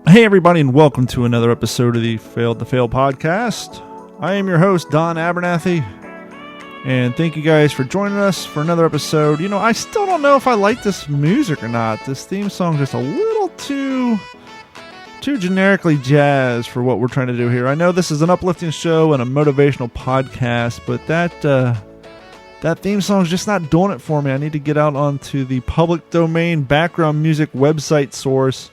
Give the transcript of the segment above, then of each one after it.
Hey everybody, and welcome to another episode of the Failed to Fail podcast. I am your host, Don Abernathy, and thank you guys for joining us for another episode. You know, I still don't know if I like this music or not. This theme song is just a little too generically jazz for what we're trying to do here. I know this is an uplifting show and a motivational podcast, but that theme song is just not doing it for me. I need to get out onto the public domain background music website source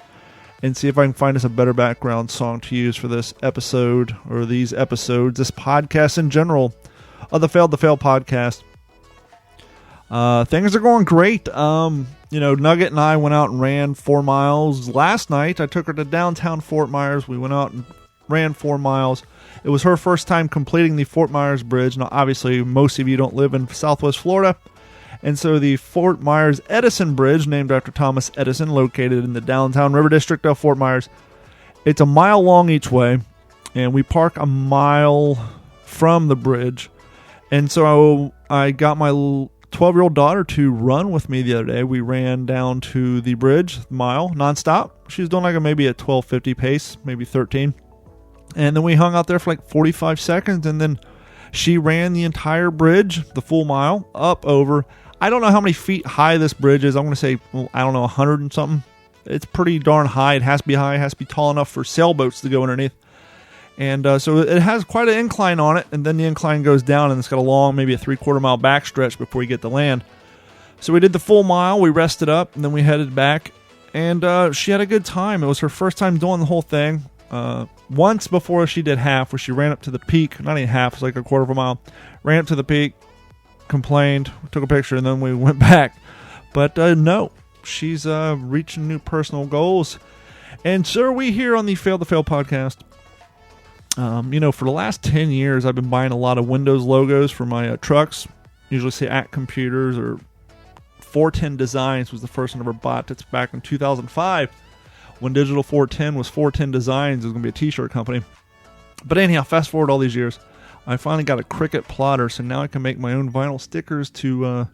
and see if I can find us a better background song to use for this episode, or these episodes, this podcast in general of the Failed to Fail podcast. Things are going great. Nugget and I went out and ran 4 miles last night. I took her to downtown Fort Myers. We went out and ran 4 miles. It was her first time completing the Fort Myers Bridge. Now, obviously, most of you don't live in Southwest Florida. And so the Fort Myers Edison Bridge, named after Thomas Edison, located in the downtown river district of Fort Myers. It's a mile long each way, and we park a mile from the bridge. And so I got my 12-year-old daughter to run with me the other day. We ran down to the bridge, mile, nonstop. She was doing maybe a 12:50 pace, maybe 13. And then we hung out there for 45 seconds, and then she ran the entire bridge, the full mile, up over. I don't know how many feet high this bridge is. I'm going to say, 100 and something. It's pretty darn high. It has to be high. It has to be tall enough for sailboats to go underneath. And so it has quite an incline on it, and then the incline goes down, and it's got a long, maybe a 3/4 mile backstretch before you get to land. So we did the full mile. We rested up, and then we headed back. And she had a good time. It was her first time doing the whole thing. Once before she did half, where she ran up to the peak. Not even half, it was like 1/4 mile. Ran up to the peak, complained, took a picture, and then we went back. But no, she's reaching new personal goals. And so are we here on the Fail to Fail podcast. For the last 10 years, I've been buying a lot of Windows logos for my trucks. Usually say at Computers, or 410 Designs was the first one I ever bought. That's back in 2005. When Digital 410 was 410 Designs. It was going to be a t-shirt company. But anyhow, fast forward all these years, I finally got a Cricut plotter, so now I can make my own vinyl stickers to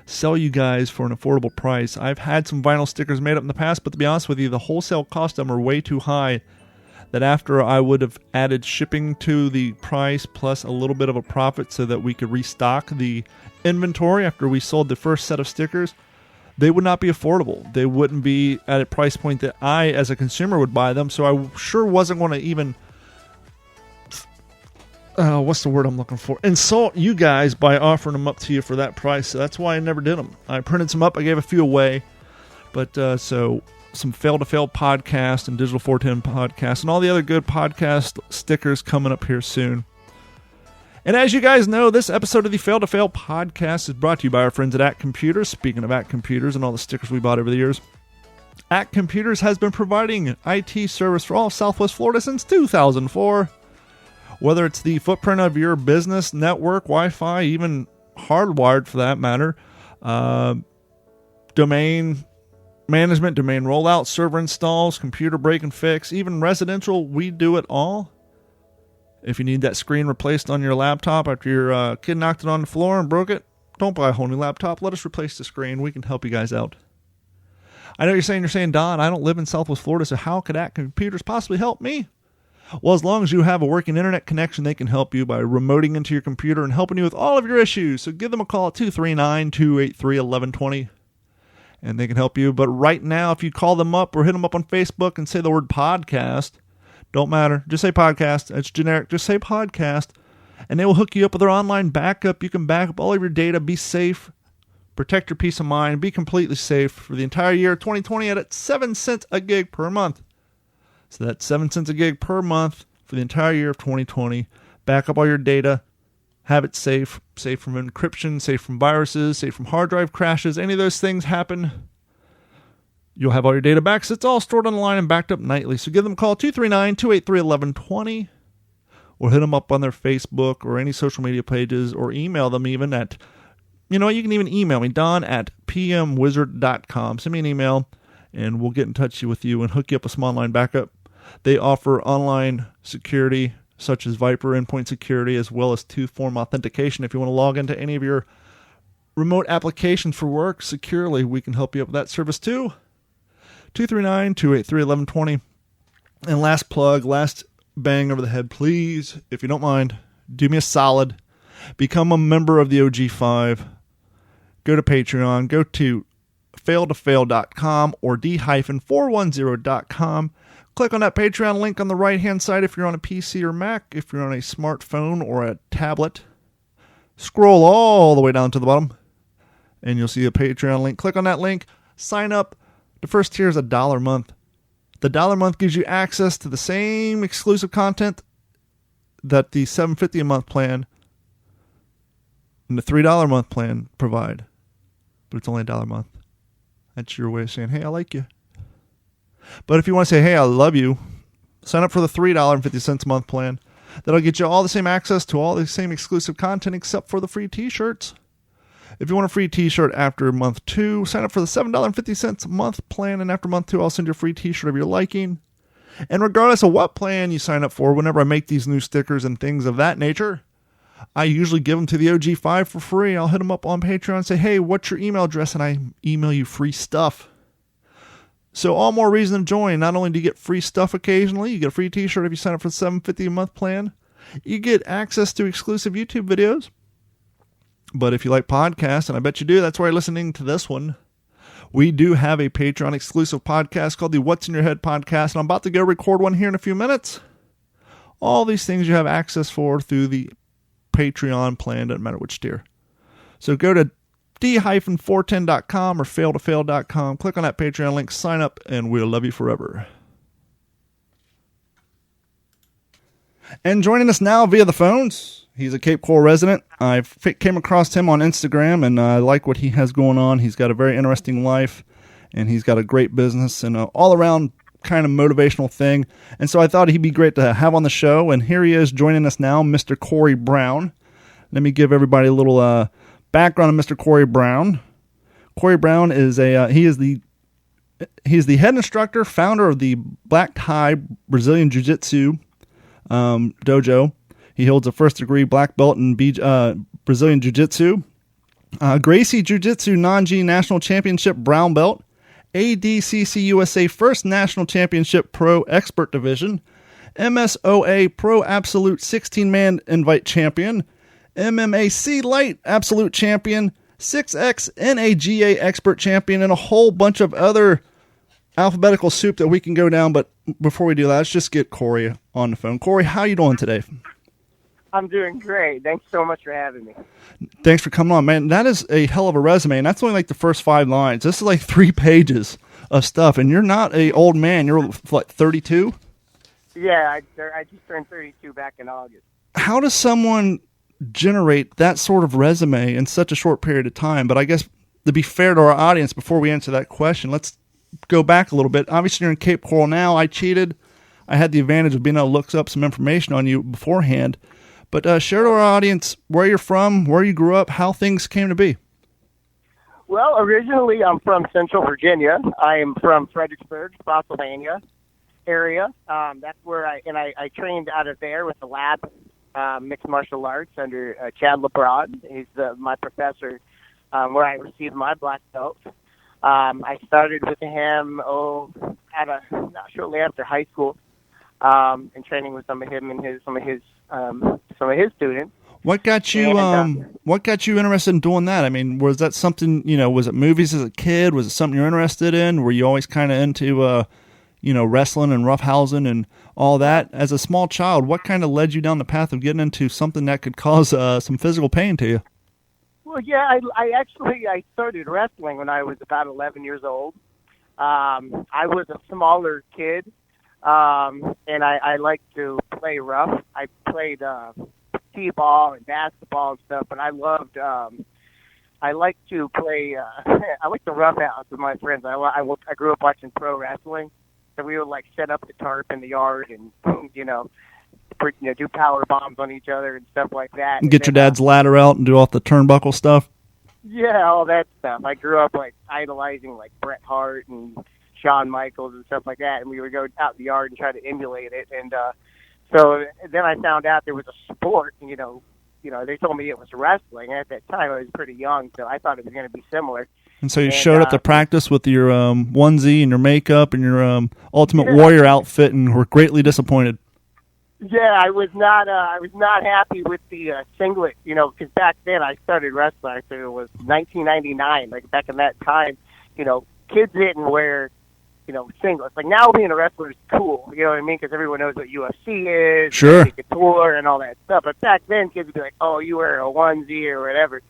sell you guys for an affordable price. I've had some vinyl stickers made up in the past, but to be honest with you, the wholesale cost of them are way too high, that after I would have added shipping to the price plus a little bit of a profit so that we could restock the inventory after we sold the first set of stickers, they would not be affordable. They wouldn't be at a price point that I, as a consumer, would buy them. So I sure wasn't going to even, what's the word I'm looking for? Insult you guys by offering them up to you for that price. So that's why I never did them. I printed some up. I gave a few away. But so some Fail to Fail podcast and Digital 410 podcast and all the other good podcast stickers coming up here soon. And as you guys know, this episode of the Fail to Fail podcast is brought to you by our friends at Computers. Speaking of at Computers and all the stickers we bought over the years, at Computers has been providing IT service for all of Southwest Florida since 2004. Whether it's the footprint of your business, network, Wi-Fi, even hardwired for that matter, domain management, domain rollout, server installs, computer break and fix, even residential, we do it all. If you need that screen replaced on your laptop after your kid knocked it on the floor and broke it, don't buy a whole new laptop. Let us replace the screen. We can help you guys out. I know you're saying, Don, I don't live in Southwest Florida, so how could at Computers possibly help me? Well, as long as you have a working internet connection, they can help you by remoting into your computer and helping you with all of your issues. So give them a call at 239-283-1120, and they can help you. But right now, if you call them up or hit them up on Facebook and say the word podcast, don't matter. Just say podcast. It's generic. Just say podcast. And they will hook you up with their online backup. You can back up all of your data. Be safe. Protect your peace of mind. Be completely safe for the entire year of 2020 at 7 cents a gig per month. So that's 7 cents a gig per month for the entire year of 2020. Back up all your data. Have it safe. Safe from encryption. Safe from viruses. Safe from hard drive crashes. Any of those things happen, you'll have all your data back, so it's all stored online and backed up nightly. So give them a call, 239-283-1120, or hit them up on their Facebook or any social media pages, or email them even at, you can even email me, don@pmwizard.com. Send me an email, and we'll get in touch with you and hook you up with some online backup. They offer online security, such as Viper endpoint security, as well as two-form authentication. If you want to log into any of your remote applications for work securely, we can help you up with that service too. 239-283-1120. And last plug, last bang over the head, please, if you don't mind, do me a solid. Become a member of the OG5. Go to Patreon. Go to failtofail.com or d-410.com. Click on that Patreon link on the right-hand side if you're on a PC or Mac. If you're on a smartphone or a tablet, scroll all the way down to the bottom, and you'll see a Patreon link. Click on that link. Sign up. The first tier is $1 a month. The $1 a month gives you access to the same exclusive content that the $7.50 a month plan and the $3 a month plan provide. But it's only $1 a month. That's your way of saying, hey, I like you. But if you want to say, hey, I love you, sign up for the $3.50 a month plan. That'll get you all the same access to all the same exclusive content except for the free t-shirts. If you want a free t-shirt after month 2, sign up for the $7.50 a month plan, and after month 2, I'll send you a free t-shirt of your liking. And regardless of what plan you sign up for, whenever I make these new stickers and things of that nature, I usually give them to the OG5 for free. I'll hit them up on Patreon and say, hey, what's your email address? And I email you free stuff. So all more reason to join. Not only do you get free stuff occasionally, you get a free t-shirt if you sign up for the $7.50 a month plan. You get access to exclusive YouTube videos. But if you like podcasts, and I bet you do, that's why you're listening to this one, we do have a Patreon exclusive podcast called the What's in Your Head podcast, and I'm about to go record one here in a few minutes. All these things you have access for through the Patreon plan, doesn't matter which tier. So go to d-410.com or failtofail.com, click on that Patreon link, sign up, and we'll love you forever. And joining us now via the phones, he's a Cape Coral resident. I came across him on Instagram, and I like what he has going on. He's got a very interesting life, and he's got a great business and an all-around kind of motivational thing. And so I thought he'd be great to have on the show, and here he is joining us now, Mr. Corey-Brown. Let me give everybody a little background on Mr. Corey-Brown. Corey-Brown is he's the head instructor, founder of the Black Tie Brazilian Jiu-Jitsu dojo. He holds a first degree black belt in Brazilian Jiu-Jitsu, Gracie Jiu-Jitsu Non-Gi National Championship brown belt, ADCC USA First National Championship Pro Expert Division, MSOA Pro Absolute 16-Man Invite Champion, MMAC Light Absolute Champion, 6X NAGA Expert Champion, and a whole bunch of other alphabetical soup that we can go down. But before we do that, let's just get Corey on the phone. Corey, how you doing today? I'm doing great. Thanks so much for having me. Thanks for coming on, man. That is a hell of a resume, and that's only like the first 5 lines. This is like 3 pages of stuff, and you're not an old man. You're, what, 32? Yeah, I just turned 32 back in August. How does someone generate that sort of resume in such a short period of time? But I guess to be fair to our audience, before we answer that question, let's go back a little bit. Obviously, you're in Cape Coral now. I cheated. I had the advantage of being able to look up some information on you beforehand. But share to our audience where you're from, where you grew up, how things came to be. Well, originally I'm from Central Virginia. I am from Fredericksburg, Spotsylvania area. That's where I trained out of there with the lab mixed martial arts under Chad LeBrod. He's my professor where I received my black belt. I started with him shortly after high school, and training with some of his students. What got you interested in doing that? I mean, was that something, was it movies as a kid? Was it something you're interested in? Were you always kind of into wrestling and roughhousing and all that? As a small child, what kind of led you down the path of getting into something that could cause some physical pain to you? Well, yeah, I started wrestling when I was about 11 years old. I was a smaller kid, and I liked to play rough. I played t-ball and basketball and stuff, but I liked to play. I liked to roughhouse with my friends. I grew up watching pro wrestling, so we would set up the tarp in the yard and do power bombs on each other and stuff like that. And get your dad's ladder out and do all the turnbuckle stuff. Yeah, all that stuff. I grew up idolizing Bret Hart and Shawn Michaels and stuff like that, and we would go out in the yard and try to emulate it. And so then I found out there was a sport. They told me it was wrestling. At that time, I was pretty young, so I thought it was going to be similar. And so you showed up to practice with your onesie and your makeup and your Ultimate Warrior outfit, and were greatly disappointed. Yeah, I was not happy with the singlet, because back then I started wrestling. I think it was 1999. Like back in that time, kids didn't wear, singlets. Like now, being a wrestler is cool. You know what I mean? Because everyone knows what UFC is, sure, couture, and all that stuff. But back then, kids would be like, "Oh, you wear a onesie or whatever."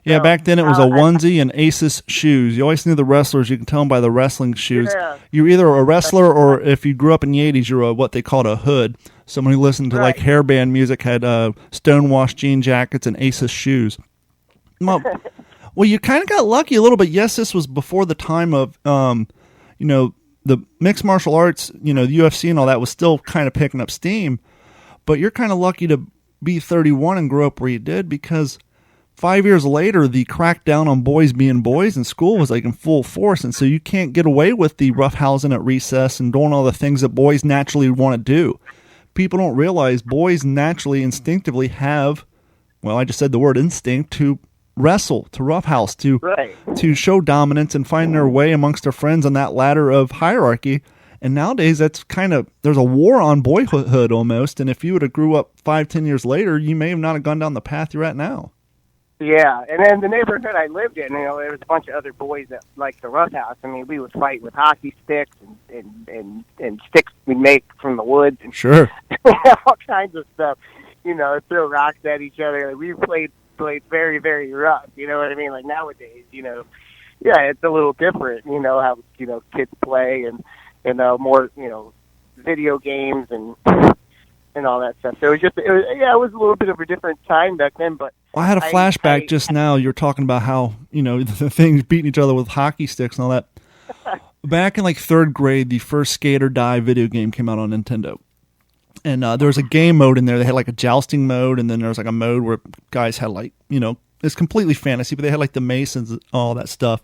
Yeah, back then it was a onesie and Asus shoes. You always knew the wrestlers. You can tell them by the wrestling shoes. Yeah. You're either a wrestler or, if you grew up in the 80s, you're what they called a hood. Someone who listened to like hairband music had stonewashed jean jackets and Asus shoes. Well, you kind of got lucky a little bit. Yes, this was before the time of, the mixed martial arts, the UFC and all that was still kind of picking up steam. But you're kind of lucky to be 31 and grow up where you did, because 5 years later, the crackdown on boys being boys in school was like in full force. And so you can't get away with the roughhousing at recess and doing all the things that boys naturally want to do. People don't realize boys naturally, instinctively have, well, I just said the word instinct, to wrestle, to roughhouse, to show dominance and find their way amongst their friends on that ladder of hierarchy. And nowadays, that's there's a war on boyhood almost. And if you would have grew up 5-10 years later, you may have not gone down the path you're at now. Yeah, and then the neighborhood I lived in, there was a bunch of other boys that liked the roughhouse. I mean, we would fight with hockey sticks and sticks we make from the woods. And sure. all kinds of stuff, throw rocks at each other. Like, we played very, very rough, you know what I mean? Like nowadays, yeah, it's a little different, how, kids play and more, video games and all that stuff. So it was a little bit of a different time back then, but I had a flashback just now. You were talking about how, the things beating each other with hockey sticks and all that. Back in like third grade, the first Skate or Die video game came out on Nintendo. And there was a game mode in there. They had like a jousting mode, and then there was like a mode where guys had like, it's completely fantasy, but they had like the Masons and all that stuff.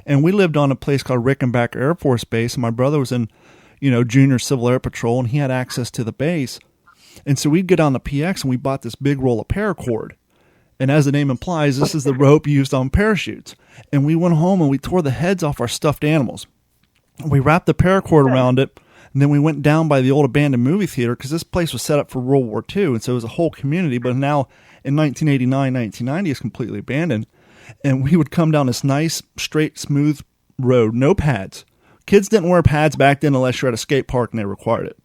And we lived on a place called Rickenbacker Air Force Base, and my brother was in, Junior Civil Air Patrol, and he had access to the base. And so we'd get on the PX, and we bought this big roll of paracord. And as the name implies, this is the rope used on parachutes. And we went home and we tore the heads off our stuffed animals. We wrapped the paracord around it, and then we went down by the old abandoned movie theater, because this place was set up for World War II, and so it was a whole community. But now in 1989, 1990, it's completely abandoned. And we would come down this nice, straight, smooth road, no pads. Kids didn't wear pads back then unless you're at a skate park and they required it.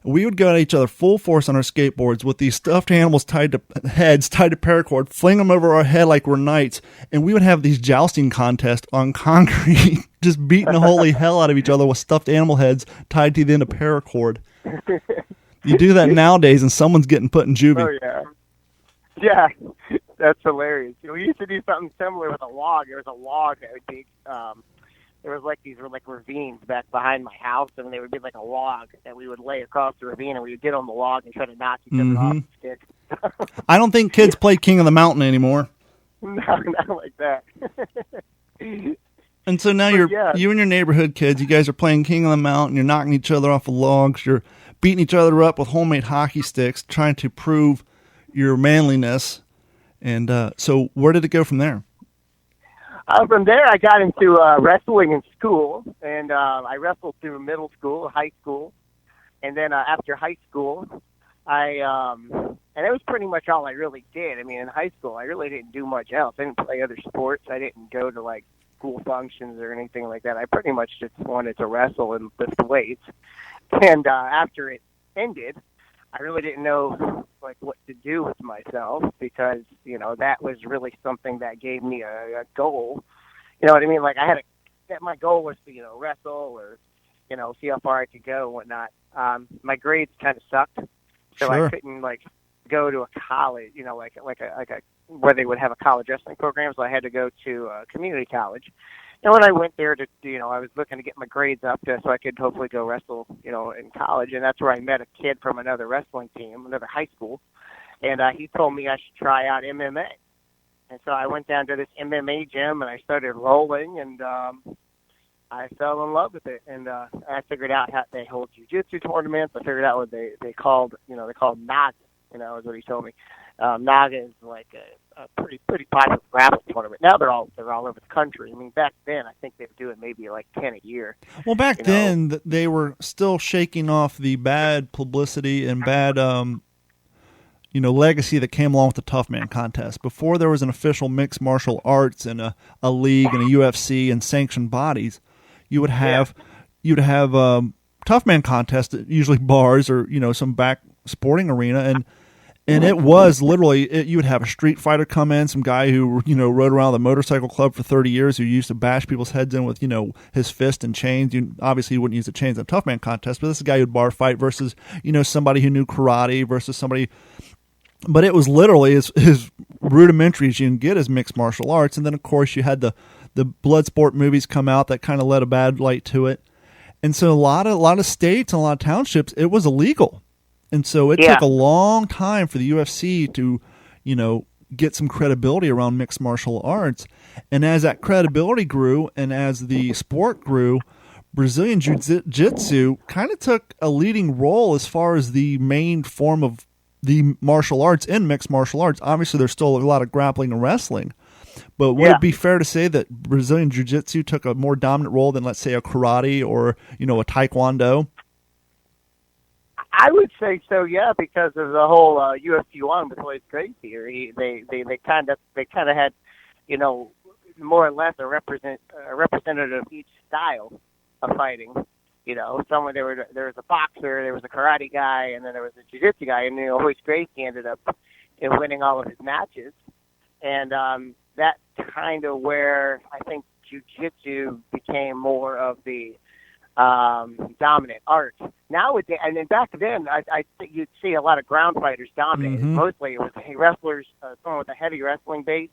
We would go at each other full force on our skateboards with these stuffed animals tied to paracord, fling them over our head like we're knights, and we would have these jousting contests on concrete, just beating the holy hell out of each other with stuffed animal heads tied to the end of paracord. You do that nowadays, and someone's getting put in juvie. Oh, yeah. Yeah, that's hilarious. We used to do something similar with a log. There was a log that would be... there was like these were like ravines back behind my house, and they would be like a log that we would lay across the ravine, and we would get on the log and try to knock each other off the stick. I don't think kids play King of the Mountain anymore. No, not like that. And so now you and your neighborhood kids, you guys are playing King of the Mountain. You're knocking each other off of logs. You're beating each other up with homemade hockey sticks, trying to prove your manliness. And so where did it go from there? From there, I got into wrestling in school, and I wrestled through middle school, high school, and then after high school, and that was pretty much all I really did. I mean, in high school, I really didn't do much else. I didn't play other sports. I didn't go to like school functions or anything like that. I pretty much just wanted to wrestle and lift weights. And after it ended, I really didn't know like what to do with myself, because that was really something that gave me a goal. You know what I mean? Like my goal was to wrestle or see how far I could go and whatnot. My grades kind of sucked, so sure. I couldn't like go to a college, like a where they would have a college wrestling program. So I had to go to a community college. And when I went there to, I was looking to get my grades up so I could hopefully go wrestle, in college. And that's where I met a kid from another wrestling team, another high school. And he told me I should try out MMA. And so I went down to this MMA gym and I started rolling, and I fell in love with it. And I figured out how they hold jiu-jitsu tournaments. I figured out what they called, they called knots, is what he told me. Naga is like a pretty popular grappling tournament. Now they're all over the country. I mean, back then I think they were doing maybe like 10 a year. Well, back then they were still shaking off the bad publicity and bad legacy that came along with the Tough Man contest. Before there was an official mixed martial arts and a league and a UFC and sanctioned bodies, you would have Tough Man contest at usually bars or some back sporting arena, and it was literally you would have a street fighter come in, some guy who rode around the motorcycle club for 30 years who used to bash people's heads in with his fist and chains. Obviously you wouldn't use the chains in a Tough Man contest, but this is a guy who'd bar fight versus somebody who knew karate versus somebody. But it was literally as rudimentary as you can get as mixed martial arts. And then, of course, you had the blood sport movies come out that kind of led a bad light to it. And so a lot of states and a lot of townships, it was illegal. And so it took a long time for the UFC to, get some credibility around mixed martial arts. And as that credibility grew and as the sport grew, Brazilian Jiu-Jitsu kind of took a leading role as far as the main form of the martial arts in mixed martial arts. Obviously, there's still a lot of grappling and wrestling, but would it be fair to say that Brazilian Jiu-Jitsu took a more dominant role than, let's say, a karate or a Taekwondo? I would say so, yeah, because of the whole UFC one with Royce Gracie. They kind of had, more or less a representative of each style of fighting. There was a boxer, there was a karate guy, and then there was a jiu-jitsu guy, and Royce Gracie ended up winning all of his matches, and that's kind of where I think jiu-jitsu became more of the dominant art. Nowadays, and then back then, I think you'd see a lot of ground fighters dominate. Mm-hmm. Mostly it was wrestlers, someone with a heavy wrestling base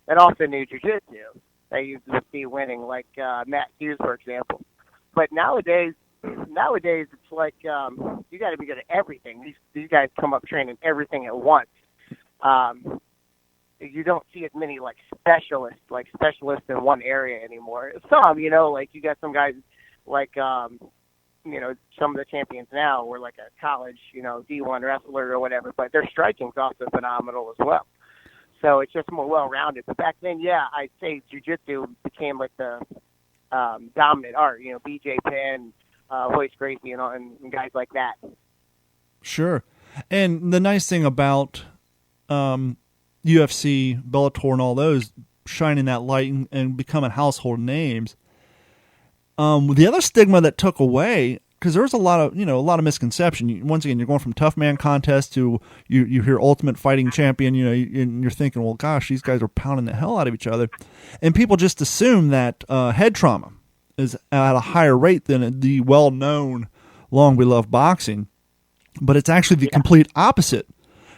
that also knew jiu-jitsu that you would see winning, like Matt Hughes, for example. But nowadays it's like you got to be good at everything. These guys come up training everything at once. You don't see as many specialists in one area anymore. Some, like you got some guys like some of the champions now were like a college, D1 wrestler or whatever. But their striking's also phenomenal as well. So it's just more well-rounded. But back then, I'd say jiu-jitsu became like the dominant art, BJ Penn, Royce Gracie, and guys like that. Sure. And the nice thing about UFC, Bellator, and all those shining that light and becoming household names, the other stigma that took away, because there was a lot of misconception. Once again, you're going from Tough Man contest to you hear Ultimate Fighting Champion, and you're thinking, well, gosh, these guys are pounding the hell out of each other, and people just assume that head trauma is at a higher rate than the well-known long beloved boxing, but it's actually the complete opposite,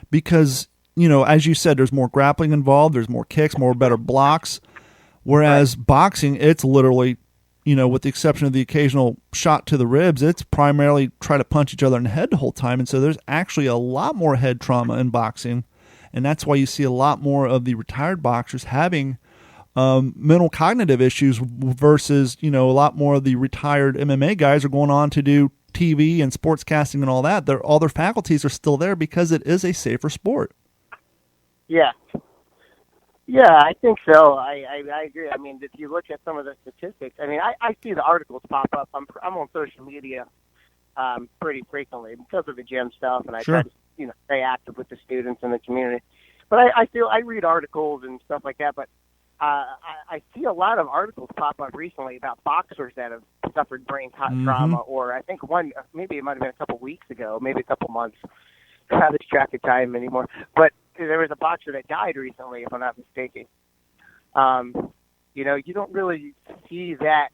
because as you said, there's more grappling involved, there's more kicks, better blocks, whereas boxing, it's literally, with the exception of the occasional shot to the ribs, it's primarily try to punch each other in the head the whole time. And so there's actually a lot more head trauma in boxing. And that's why you see a lot more of the retired boxers having mental cognitive issues versus, a lot more of the retired MMA guys are going on to do TV and sportscasting and all that. All their faculties are still there because it is a safer sport. Yeah. Yeah, I think so. I agree. I mean, if you look at some of the statistics, I see the articles pop up. I'm on social media pretty frequently because of the gym stuff, and I try to stay active with the students and the community. But I read articles and stuff like that. But I see a lot of articles pop up recently about boxers that have suffered brain trauma, or I think one, maybe it might have been a couple weeks ago, maybe a couple months. I don't have this track of time anymore, but there was a boxer that died recently, if I'm not mistaken. You don't really see that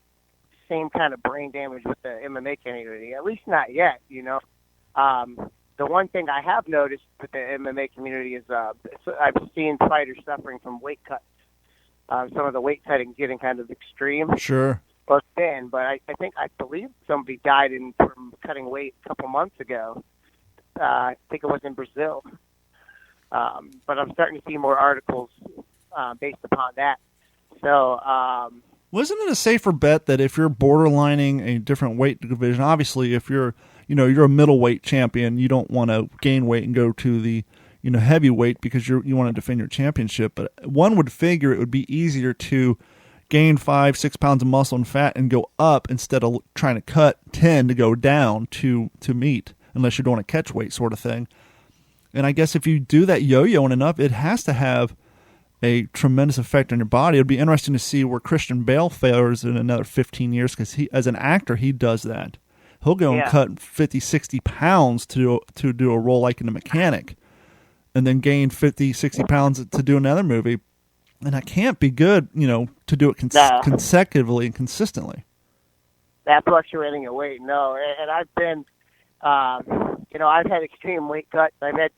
same kind of brain damage with the MMA community, at least not yet, The one thing I have noticed with the MMA community is I've seen fighters suffering from weight cuts. Some of the weight cutting getting kind of extreme. Sure. Or thin, but I believe somebody died from cutting weight a couple months ago. I think it was in Brazil. But I'm starting to see more articles based upon that. So, wasn't it a safer bet that if you're borderlining a different weight division, obviously if you're a middleweight champion, you don't want to gain weight and go to the, heavyweight because you want to defend your championship. But one would figure it would be easier to gain 5-6 pounds of muscle and fat and go up instead of trying to cut 10 to go down to meet, unless you're doing a catch weight sort of thing. And I guess if you do that yo-yoing enough, it has to have a tremendous effect on your body. It would be interesting to see where Christian Bale fares in another 15 years, because he, as an actor, he does that. He'll go and cut 50, 60 pounds to do a role like in The Mechanic, and then gain 50, 60 pounds to do another movie. And that can't be good, to do it consecutively and consistently. That fluctuating in weight, no. And I've been, I've had extreme weight cuts. I've had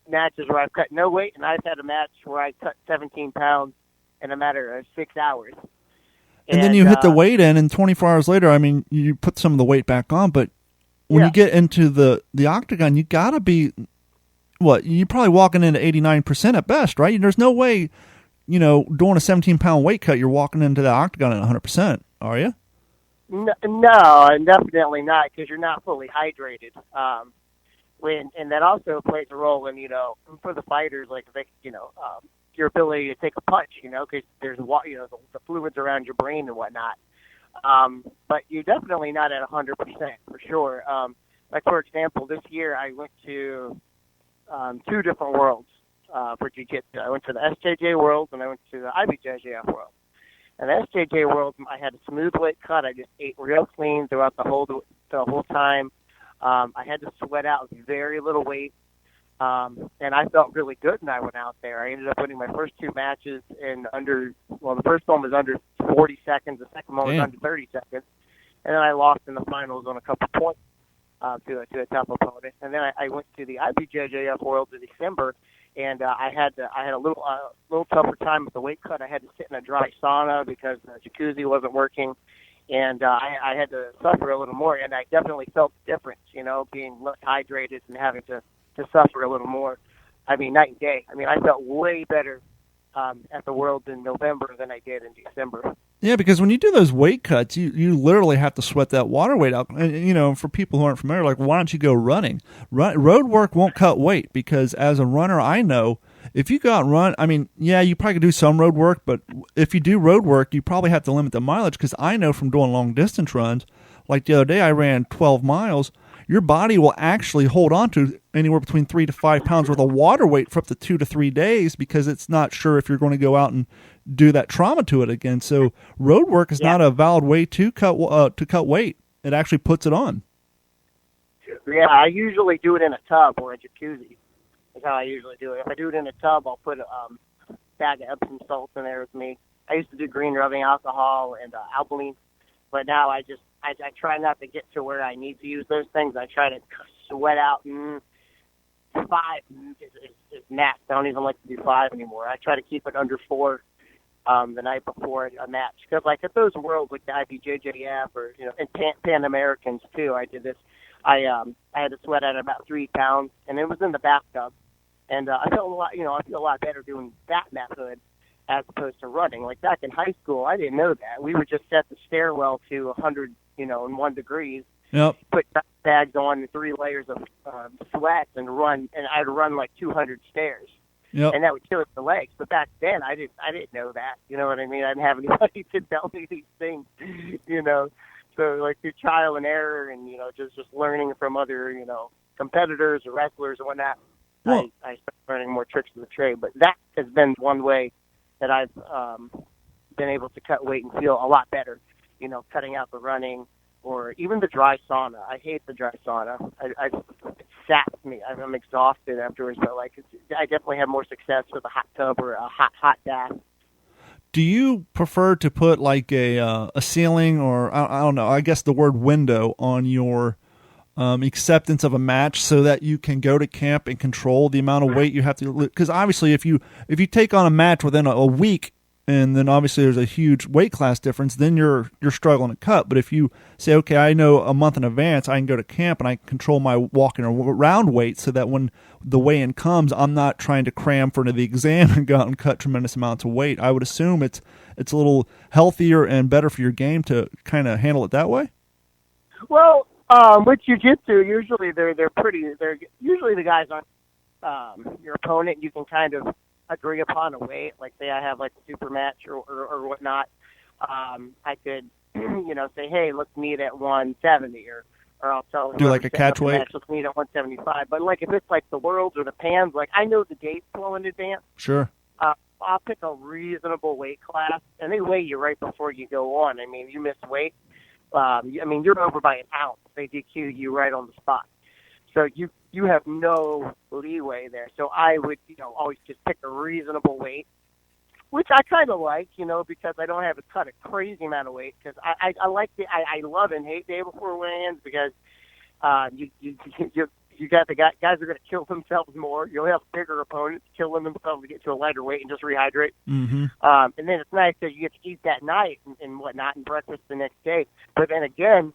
matches where I've cut no weight, and I've had a match where I cut 17 pounds in a matter of 6 hours. And then you hit the weight in, and 24 hours later, you put some of the weight back on, but when you get into the octagon, you got to be, you're probably walking into 89% at best, right? There's no way, doing a 17-pound weight cut, you're walking into the octagon at 100%, are you? No, definitely not, because you're not fully hydrated. And that also plays a role in, for the fighters, like, your ability to take a punch, because there's, the fluids around your brain and whatnot. But you're definitely not at 100% for sure. Like, for example, this year I went to 2 different worlds for jiu-jitsu. I went to the SJJ World and I went to the IBJJF World. And the SJJ World, I had a smooth weight cut. I just ate real clean throughout the whole time. I had to sweat out very little weight. And I felt really good when I went out there. I ended up winning my first 2 matches in the first one was under 40 seconds, the second one was under 30 seconds. And then I lost in the finals on a couple points to a tough opponent. And then I went to the IBJJF World in December, and I had a little tougher time with the weight cut. I had to sit in a dry sauna because the jacuzzi wasn't working. And I had to suffer a little more, and I definitely felt the difference, being less hydrated and having to suffer a little more. Night and day. I felt way better at the Worlds in November than I did in December. Yeah, because when you do those weight cuts, you literally have to sweat that water weight out. And, for people who aren't familiar, like, why don't you go running? Road work won't cut weight, because as a runner, I know if you go out and run, you probably could do some road work, but if you do road work, you probably have to limit the mileage, because I know from doing long distance runs, like the other day I ran 12 miles, your body will actually hold on to anywhere between 3 to 5 pounds worth of water weight for up to 2 to 3 days, because it's not sure if you're going to go out and do that trauma to it again. So road work is not a valid way to cut weight. It actually puts it on. Yeah, I usually do it in a tub or a jacuzzi. That's how I usually do it. If I do it in a tub, I'll put a bag of Epsom salts in there with me. I used to do green rubbing alcohol and alkaline, but now I try not to get to where I need to use those things. I try to sweat out 5 is max. I don't even like to do 5 anymore. I try to keep it under 4 the night before a match. Because, like, at those worlds, like the IBJJF or, and Pan Americans, too, I did this. I had to sweat out about 3 pounds, and it was in the bathtub. And I felt I feel a lot better doing that method as opposed to running. Like, back in high school, I didn't know that. We would just set the stairwell to 100, and 1 degrees. Yep. Put bags on, 3 layers of sweat, and run. And I'd run like 200 stairs. Yep. And that would kill the legs. But back then, I didn't know that. You know what I mean? I didn't have anybody to tell me these things. So, like, through trial and error, and just learning from other competitors or wrestlers and whatnot, I started learning more tricks of the trade. But that has been one way that I've been able to cut weight and feel a lot better. Cutting out the running or even the dry sauna. I hate the dry sauna. It saps me. I'm exhausted afterwards. But I definitely have more success with a hot tub or a hot bath. Do you prefer to put like a ceiling or I don't know, I guess the word window on your acceptance of a match so that you can go to camp and control the amount of weight you have to? Because obviously if you take on a match within a week and then obviously there's a huge weight class difference, then you're struggling to cut. But if you say, okay, I know a month in advance I can go to camp and I can control my walking around weight so that when the weigh-in comes, I'm not trying to cram for the exam and go out and cut tremendous amounts of weight. I would assume it's a little healthier and better for your game to kind of handle it that way. Well, with jiu-jitsu, usually they're usually the guys aren't your opponent. You can kind of agree upon a weight. Like, say I have like a super match or whatnot. I could, say, hey, let's meet at 170, or I'll tell do like a catch weight. Match, let's meet at 175. But like if it's like the Worlds or the Pans, like I know the dates well in advance. Sure. I'll pick a reasonable weight class, and they weigh you right before you go on. I mean, you miss weight. You're over by an ounce. They DQ you right on the spot. So you have no leeway there. So I would, always just pick a reasonable weight, which I kind of like, because I don't have to cut a crazy amount of weight. Because I love and hate day before weigh-ins because you got the guys are going to kill themselves more. You'll have bigger opponents killing themselves to get to a lighter weight and just rehydrate. Mm-hmm. And then it's nice that you get to eat that night and whatnot and breakfast the next day. But then again,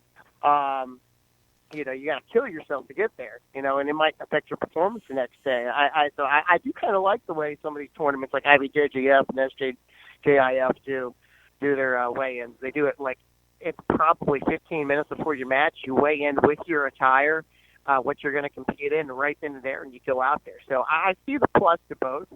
you got to kill yourself to get there, and it might affect your performance the next day. So I do kind of like the way some of these tournaments like IBJJF and SJIF do their weigh-ins. They do it like it's probably 15 minutes before your match. You weigh in with your attire, what you're going to compete in, right then and there, and you go out there. So I see the plus to both.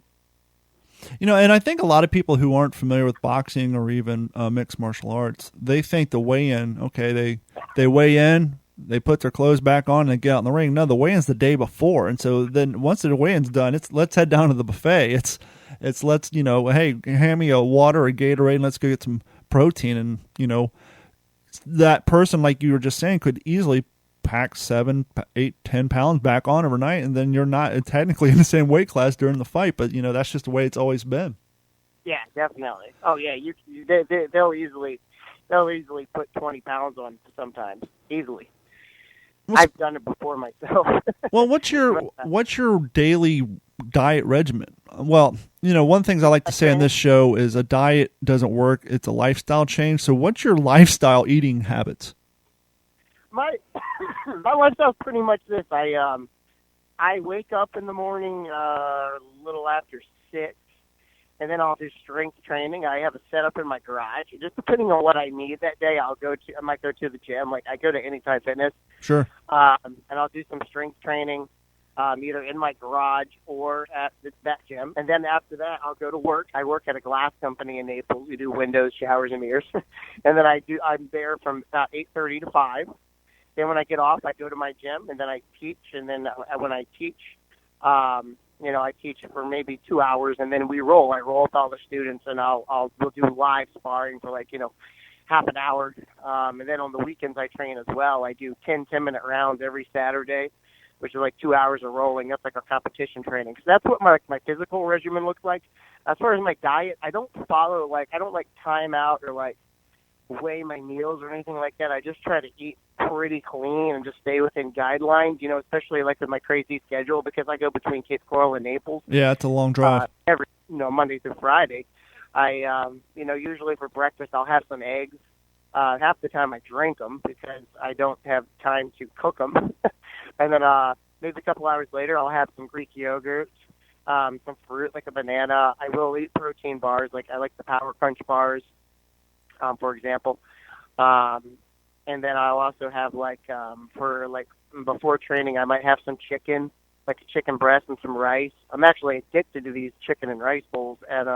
And I think a lot of people who aren't familiar with boxing or even mixed martial arts, they think the weigh-in, okay, they weigh in, they put their clothes back on, and they get out in the ring. No, the weigh-in's the day before, and so then once the weigh-in's done, it's let's head down to the buffet. It's let's, hey, hand me a water or a Gatorade, and let's go get some protein. And, that person, like you were just saying, could easily pack 7, 8, 10 pounds back on overnight, and then you're not technically in the same weight class during the fight, but that's just the way it's always been. Yeah, definitely. Oh yeah, they'll easily put 20 pounds on sometimes, easily. I've done it before myself. Well, what's your daily diet regimen? Well, one of the things I like to say on this show is a diet doesn't work; it's a lifestyle change. So, what's your lifestyle eating habits? My lifestyle's pretty much this. I wake up in the morning a little after 6, and then I'll do strength training. I have a setup in my garage. Just depending on what I need that day, I might go to the gym. Like I go to Anytime Fitness. Sure. And I'll do some strength training, either in my garage or at that gym. And then after that, I'll go to work. I work at a glass company in Naples. We do windows, showers, and mirrors. And then I'm there from about 8:30 to 5. Then when I get off, I go to my gym, and then I teach. And then when I teach, I teach for maybe 2 hours, and then we roll. I roll with all the students, and we'll do live sparring for half an hour. And then on the weekends, I train as well. I do 10-minute rounds every Saturday, which is like 2 hours of rolling. That's like our competition training. So that's what my physical regimen looks like. As far as my diet, I don't follow I don't time out or weigh my meals or anything like that. I just try to eat pretty clean and just stay within guidelines, especially with my crazy schedule because I go between Cape Coral and Naples. Yeah, it's a long drive. Every, Monday through Friday. I, usually for breakfast I'll have some eggs. Half the time I drink them because I don't have time to cook them. And then maybe a couple hours later I'll have some Greek yogurt, some fruit like a banana. I will eat protein bars. I like the Power Crunch bars, for example. And then I'll also have before training I might have some chicken, like a chicken breast and some rice. I'm actually addicted to these chicken and rice bowls at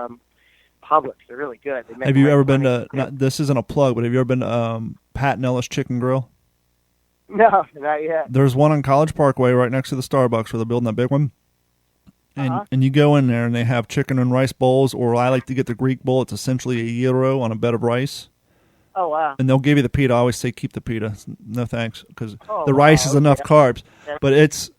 Publix. They're really good. Have you ever been to, this isn't a plug, but have you ever been to Pat and Ellis Chicken Grill? No, not yet. There's one on College Parkway right next to the Starbucks where they're building that big one. And you go in there and they have chicken and rice bowls, or I like to get the Greek bowl. It's essentially a gyro on a bed of rice. Oh, wow. And they'll give you the pita. I always say keep the pita. No thanks, because the rice is enough carbs. But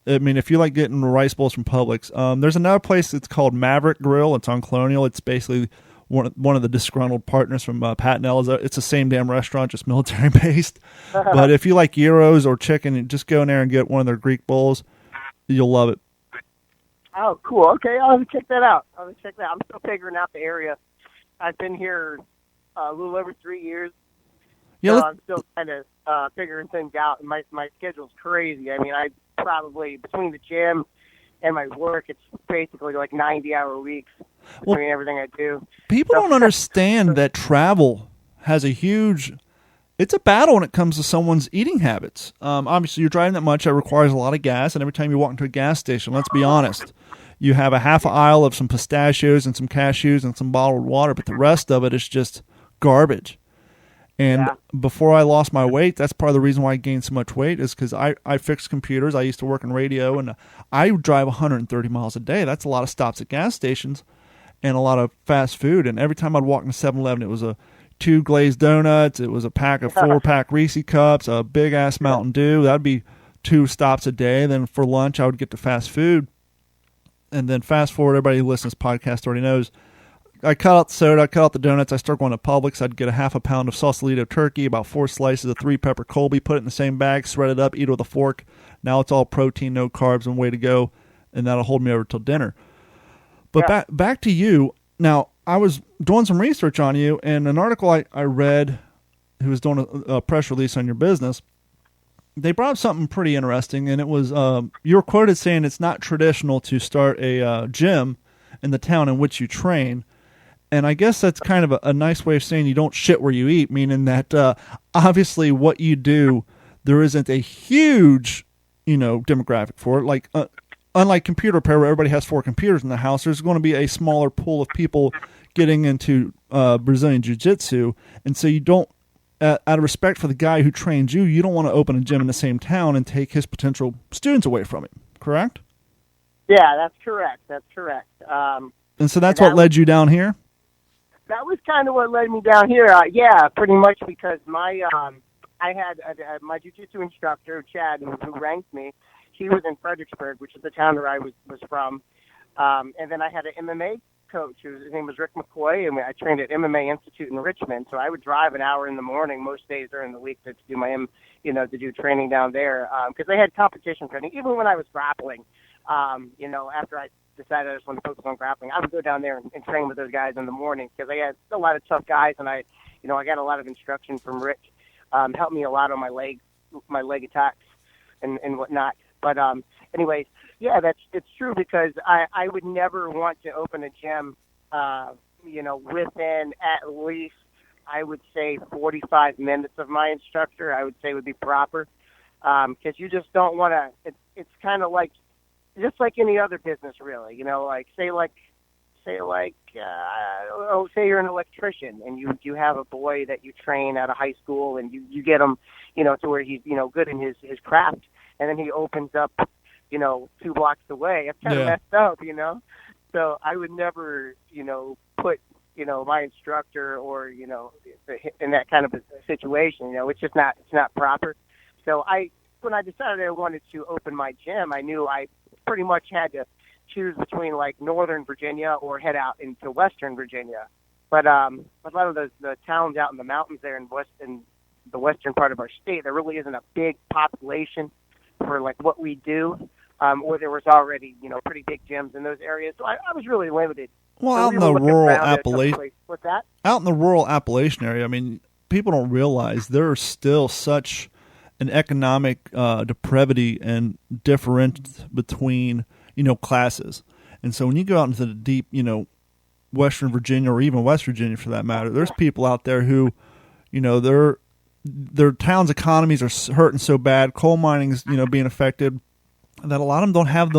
if you like getting rice bowls from Publix, there's another place that's called Maverick Grill. It's on Colonial. It's basically one of the disgruntled partners from Pat and Ellis. It's the same damn restaurant, just military-based. But if you like gyros or chicken, just go in there and get one of their Greek bowls. You'll love it. Oh, cool. Okay, I'll have to check that out. I'm still figuring out the area. I've been here a little over 3 years. Yeah, I'm still kind of figuring things out, and my schedule's crazy. I mean, I probably, between the gym and my work, it's basically 90-hour weeks between everything I do. People don't understand that travel has a huge it's a battle when it comes to someone's eating habits. Obviously, you're driving that much, that requires a lot of gas, and every time you walk into a gas station, let's be honest, you have a half an aisle of some pistachios and some cashews and some bottled water, but the rest of it is just garbage. And before I lost my weight, that's part of the reason why I gained so much weight is because I fixed computers. I used to work in radio, and I drive 130 miles a day. That's a lot of stops at gas stations and a lot of fast food. And every time I'd walk into 7-Eleven, it was a 2 glazed donuts. It was a pack of 4-pack Reese cups, a big-ass Mountain Dew. That'd be 2 stops a day. Then for lunch, I would get to fast food. And then fast forward, everybody who listens to this podcast already knows, I cut out the soda, I cut out the donuts, I started going to Publix. I'd get a half a pound of Sausalito turkey, about 4 slices of 3-pepper Colby, put it in the same bag, shred it up, eat it with a fork. Now it's all protein, no carbs, and way to go, and that'll hold me over till dinner. But back to you. Now, I was doing some research on you, and an article I read, who was doing a press release on your business, they brought up something pretty interesting, and it was you were quoted saying it's not traditional to start a gym in the town in which you train. And I guess that's kind of a nice way of saying you don't shit where you eat, meaning that obviously what you do, there isn't a huge, demographic for it. Like unlike computer repair, where everybody has 4 computers in the house, there's going to be a smaller pool of people getting into Brazilian Jiu-Jitsu. And so you don't, out of respect for the guy who trained you, you don't want to open a gym in the same town and take his potential students away from him, correct? Yeah, that's correct. And so that's what led you down here? That was kind of what led me down here. Pretty much because I had my jiu-jitsu instructor, Chad, who ranked me. He was in Fredericksburg, which is the town where I was from. And then I had an MMA coach. His name was Rick McCoy, and I trained at MMA Institute in Richmond. So I would drive an hour in the morning most days during the week to do my, to do training down there because they had competition training. Even when I was grappling, after I decided I just wanted to focus on grappling, I would go down there and train with those guys in the morning because I had a lot of tough guys, and I got a lot of instruction from Rick. Helped me a lot on my leg attacks and whatnot. But anyways, it's true because I would never want to open a gym, within at least, I would say 45 minutes of my instructor, I would say would be proper. Because you just don't want to, it's kind of like, just like any other business, really, say you're an electrician and you have a boy that you train out of high school and you get him, to where he's, good in his craft, and then he opens up, 2 blocks away. It's kind of messed up, So I would never, put, my instructor or, in that kind of a situation, it's just not, it's not proper. So when I decided I wanted to open my gym, I knew I pretty much had to choose between like Northern Virginia or head out into Western Virginia. But a lot of the towns out in the mountains there in the western part of our state, there really isn't a big population for like what we do, or there was already, pretty big gyms in those areas. So I was really limited. Well, out in the rural Appalachian, what's that? Out in the rural Appalachian area, I mean, people don't realize there's still such an economic depravity and difference between, classes. And so when you go out into the deep, Western Virginia or even West Virginia for that matter, there's people out there who, their town's economies are hurting so bad, coal mining's, being affected, that a lot of them don't have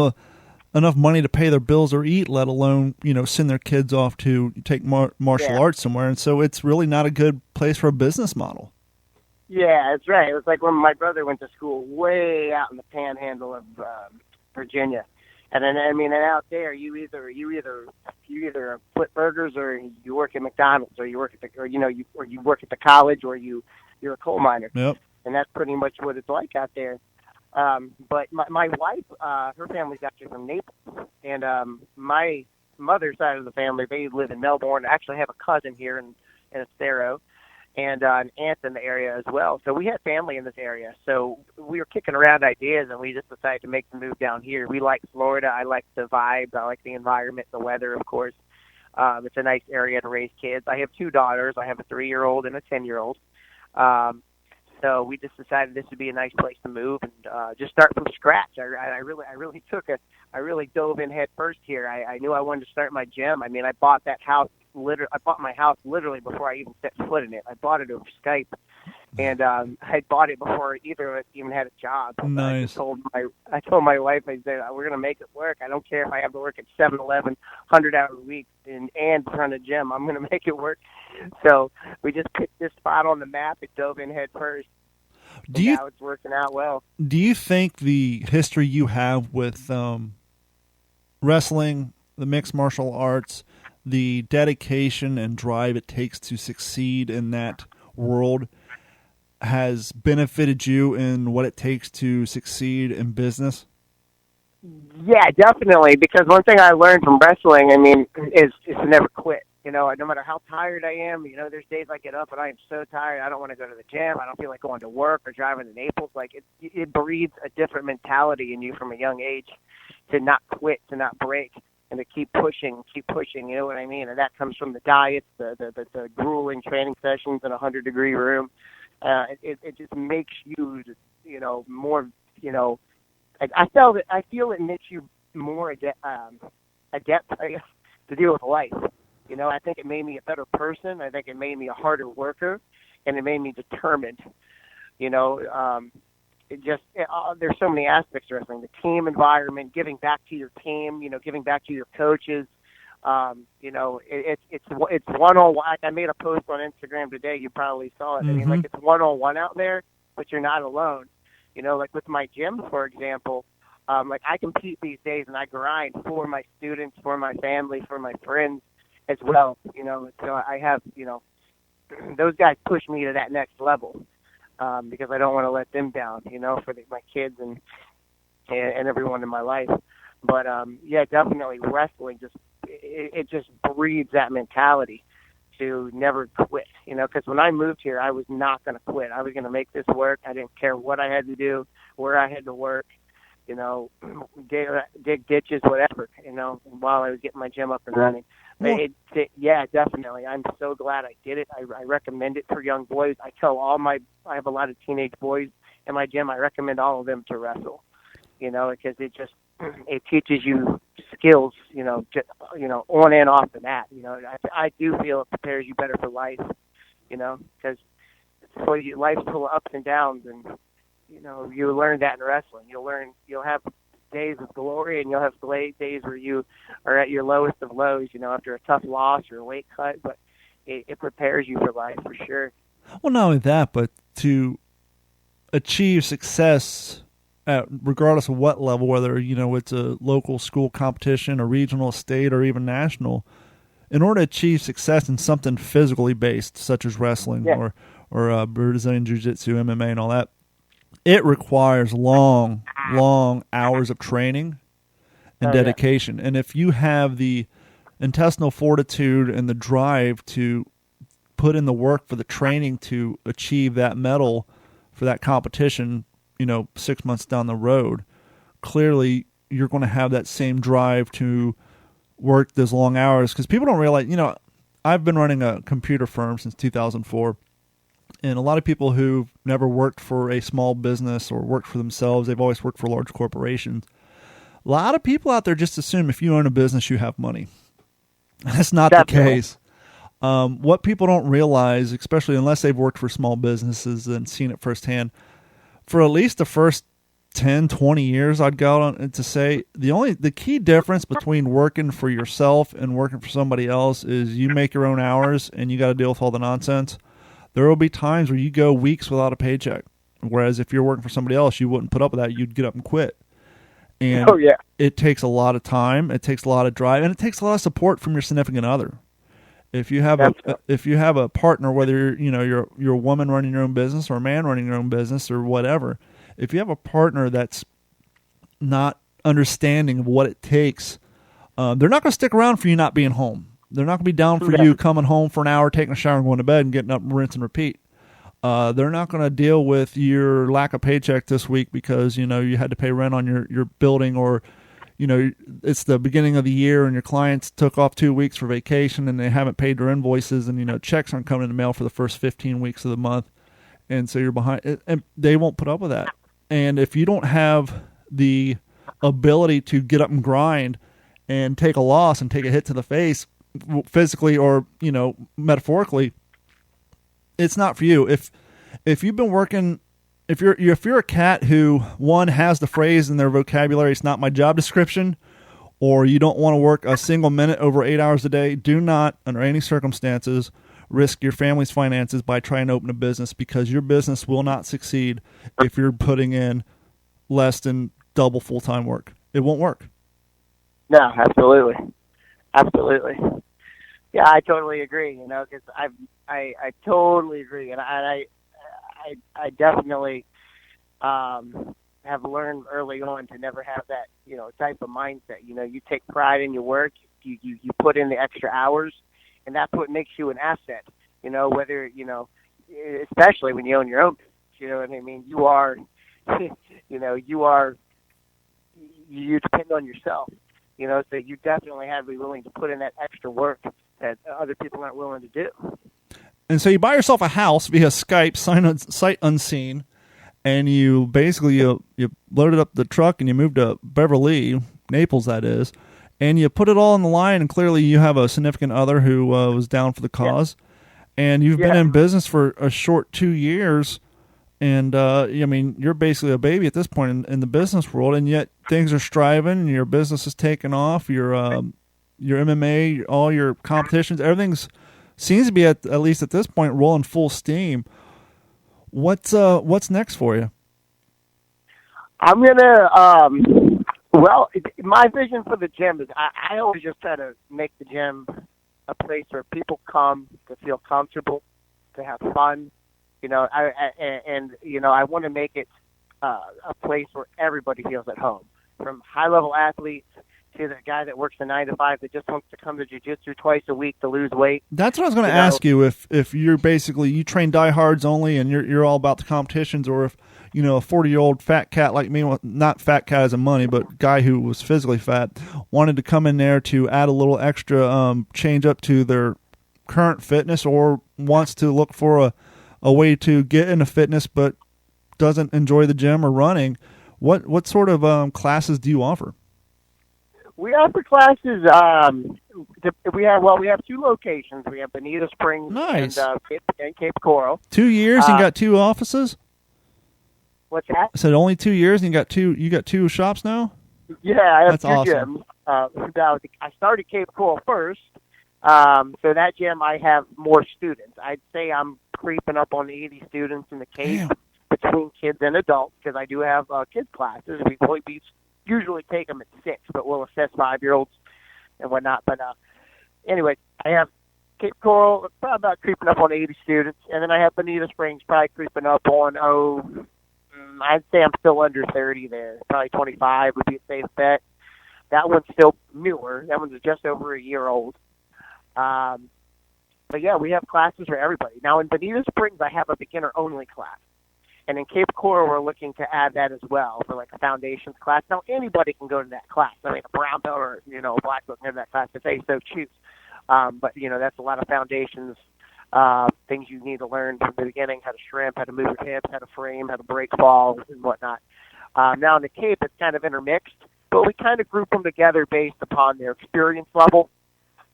enough money to pay their bills or eat, let alone, send their kids off to take martial arts somewhere. And so it's really not a good place for a business model. Yeah, that's right. It was like when my brother went to school way out in the panhandle of Virginia. And then, and out there, you either flip burgers or you work at McDonald's or you work at you work at the college or you're a coal miner. Yep. And that's pretty much what it's like out there. But my wife, her family's actually from Naples, and my mother's side of the family, they live in Melbourne. I actually have a cousin here in Estero, and an aunt in the area as well. So we had family in this area. So we were kicking around ideas, and we just decided to make the move down here. We like Florida. I like the vibes. I like the environment, the weather, of course. It's a nice area to raise kids. I have 2 daughters. I have a 3-year-old and a 10-year-old. So we just decided this would be a nice place to move and just start from scratch. I really dove in head first here. I knew I wanted to start my gym. I mean, I bought that house, I bought my house literally before I even set foot in it. I bought it over Skype, and I bought it before either of us even had a job. Nice. I told my wife, I said, we're gonna make it work. I don't care if I have to work at 7-Eleven, 100-hour weeks, and run a gym. I'm gonna make it work. So we just picked this spot on the map and dove in head first. Now it's working out well. Do you think the history you have with wrestling, the mixed martial arts, the dedication and drive it takes to succeed in that world has benefited you in what it takes to succeed in business? Yeah, definitely. Because one thing I learned from wrestling, is to never quit. No matter how tired I am, there's days I get up and I am so tired, I don't want to go to the gym. I don't feel like going to work or driving to Naples. Like it breeds a different mentality in you from a young age to not quit, to not break, and to keep pushing. You know what I mean? And that comes from the diets, the grueling training sessions in a 100-degree room. It just makes you, more, I feel it makes you more adept, I guess, to deal with life. I think it made me a better person. I think it made me a harder worker, and it made me determined. There's so many aspects to wrestling: the team environment, giving back to your team, giving back to your coaches. It's one-on-one. I made a post on Instagram today. You probably saw it. Mm-hmm. It's one-on-one out there, but you're not alone. Like with my gym, for example. I compete these days, and I grind for my students, for my family, for my friends as well. So I have, those guys push me to that next level because I don't want to let them down, for my kids and everyone in my life. But yeah, definitely wrestling it just breeds that mentality to never quit. Because when I moved here, I was not going to quit. I was going to make this work. I didn't care what I had to do, where I had to work. Dig ditches, whatever, while I was getting my gym up and running. But yeah, definitely. I'm so glad I did it. I recommend it for young boys. I have a lot of teenage boys in my gym. I recommend all of them to wrestle, because it teaches you skills, on and off the mat. I do feel it prepares you better for life, because life's full of ups and downs, and you learn that in wrestling. You'll have days of glory, and you'll have days where you are at your lowest of lows, after a tough loss or a weight cut, but it prepares you for life for sure. Well, not only that, but to achieve success regardless of what level, whether, it's a local school competition, a regional, state, or even national, in order to achieve success in something physically based, such as wrestling or Brazilian Jiu-Jitsu, MMA, and all that, it requires long hours of training and dedication. And if you have the intestinal fortitude and the drive to put in the work for the training to achieve that medal for that competition, 6 months down the road, clearly you're going to have that same drive to work those long hours. Because people don't realize, I've been running a computer firm since 2004. And a lot of people who've never worked for a small business or worked for themselves, they've always worked for large corporations. A lot of people out there just assume if you own a business, you have money. That's not the case. What people don't realize, especially unless they've worked for small businesses and seen it firsthand, for at least the first 10, 20 years, I'd go on to say the key difference between working for yourself and working for somebody else is you make your own hours and you got to deal with all the nonsense. There will be times where you go weeks without a paycheck, whereas if you're working for somebody else, you wouldn't put up with that. You'd get up and quit. And it takes a lot of time, it takes a lot of drive, and it takes a lot of support from your significant other. If you have a partner, whether you're a woman running your own business or a man running your own business or whatever, if you have a partner that's not understanding of what it takes, they're not going to stick around for you not being home. They're not going to be down for you coming home for an hour, taking a shower, and going to bed, and getting up and rinse and repeat. They're not going to deal with your lack of paycheck this week because you had to pay rent on your building, or it's the beginning of the year and your clients took off 2 weeks for vacation and they haven't paid their invoices, and checks aren't coming in the mail for the first 15 weeks of the month, and so you're behind. And they won't put up with that. And if you don't have the ability to get up and grind and take a loss and take a hit to the face, physically or, metaphorically, it's not for you. If you've been working, if you're a cat who, one, has the phrase in their vocabulary, it's not my job description, or you don't want to work a single minute over 8 hours a day, do not, under any circumstances, risk your family's finances by trying to open a business, because your business will not succeed if you're putting in less than double full-time work. It won't work. No, absolutely. Absolutely. Yeah, I totally agree, because I totally agree. And I definitely have learned early on to never have that, type of mindset. You take pride in your work, you put in the extra hours, and that's what makes you an asset, whether, especially when you own your own business, you know what I mean? You are, you depend on yourself, so you definitely have to be willing to put in that extra work that other people aren't willing to do. And so you buy yourself a house via Skype, sight unseen, and you basically you loaded up the truck and you moved to Beverly, Naples, that is, and you put it all on the line. And clearly, you have a significant other who was down for the cause, and you've been in business for a short 2 years. And you're basically a baby at this point in the business world, and yet things are striving, and your business is taking off. Your MMA, all your competitions, everything's seems to be at least at this point rolling full steam. What's next for you? I'm gonna my vision for the gym is I always just try to make the gym a place where people come to feel comfortable, to have fun. I want to make it a place where everybody feels at home, from high-level athletes to the guy that works the 9 to 5 that just wants to come to jiu-jitsu twice a week to lose weight. That's what I was going to ask you. If you're basically, you train diehards only and you're all about the competitions, or if, a 40-year-old fat cat like me, well, not fat cat as in money, but guy who was physically fat, wanted to come in there to add a little extra change up to their current fitness, or wants to look for a way to get into fitness but doesn't enjoy the gym or running, what sort of classes do you offer? We offer classes. We have 2 locations. We have Bonita Springs and Cape Coral. 2 years and got 2 offices. What's that? I said only 2 years and you got 2 shops now. Yeah, I have That's 2 awesome. gyms. I started Cape Coral first, so that gym I have more students. I'd say I'm creeping up on 80 students in the Cape. Damn. Between kids and adults, because I do have kids classes. We usually take them at 6, but we'll assess 5-year-olds and whatnot. But anyway, I have Cape Coral, probably about creeping up on 80 students, and then I have Bonita Springs, probably creeping up on, I'd say I'm still under 30 there. Probably 25 would be a safe bet. That one's still newer. That one's just over a year old. But yeah, we have classes for everybody. Now in Bonita Springs, I have a beginner-only class. And in Cape Coral, we're looking to add that as well for like a foundations class. Now, anybody can go to that class. I mean, a brown belt or, a black belt can go to that class if they so choose. But, that's a lot of foundations, things you need to learn from the beginning, how to shrimp, how to move your hips, how to frame, how to break fall, and whatnot. Now, in the Cape, it's kind of intermixed, but we kind of group them together based upon their experience level.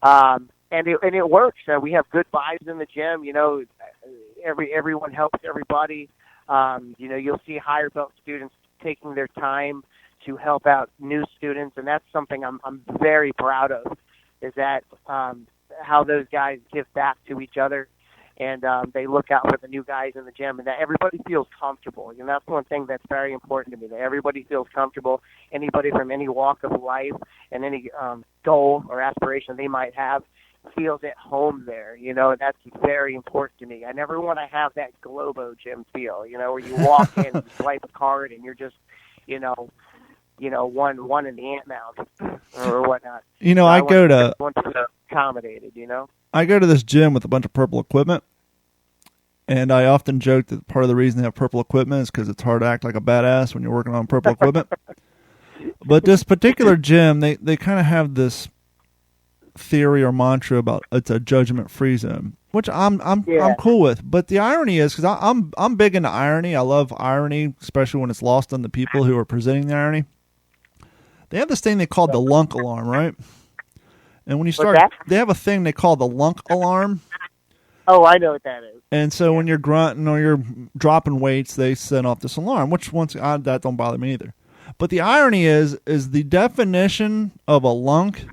And it works. We have good vibes in the gym. Everyone helps everybody. You'll see higher belt students taking their time to help out new students, and that's something I'm very proud of, is that how those guys give back to each other, and they look out for the new guys in the gym, and that everybody feels comfortable. That's one thing that's very important to me, that everybody feels comfortable. Anybody from any walk of life and any goal or aspiration they might have feels at home there. That's very important to me. I never want to have that Globo gym feel, where you walk in and swipe a card and you're just, one in the ant mound or whatnot. I go to want to be accommodated. I go to this gym with a bunch of purple equipment, and I often joke that part of the reason they have purple equipment is because it's hard to act like a badass when you're working on purple equipment. But this particular gym, they kind of have this theory or mantra about it's a judgment-free zone, which I'm cool with. But the irony is, because I'm big into irony. I love irony, especially when it's lost on the people who are presenting the irony. They have this thing they call the lunk alarm, right? And when you start, they have a thing they call the lunk alarm. Oh, I know what that is. And so when you're grunting or you're dropping weights, they set off this alarm, which that don't bother me either. But the irony is the definition of a lunk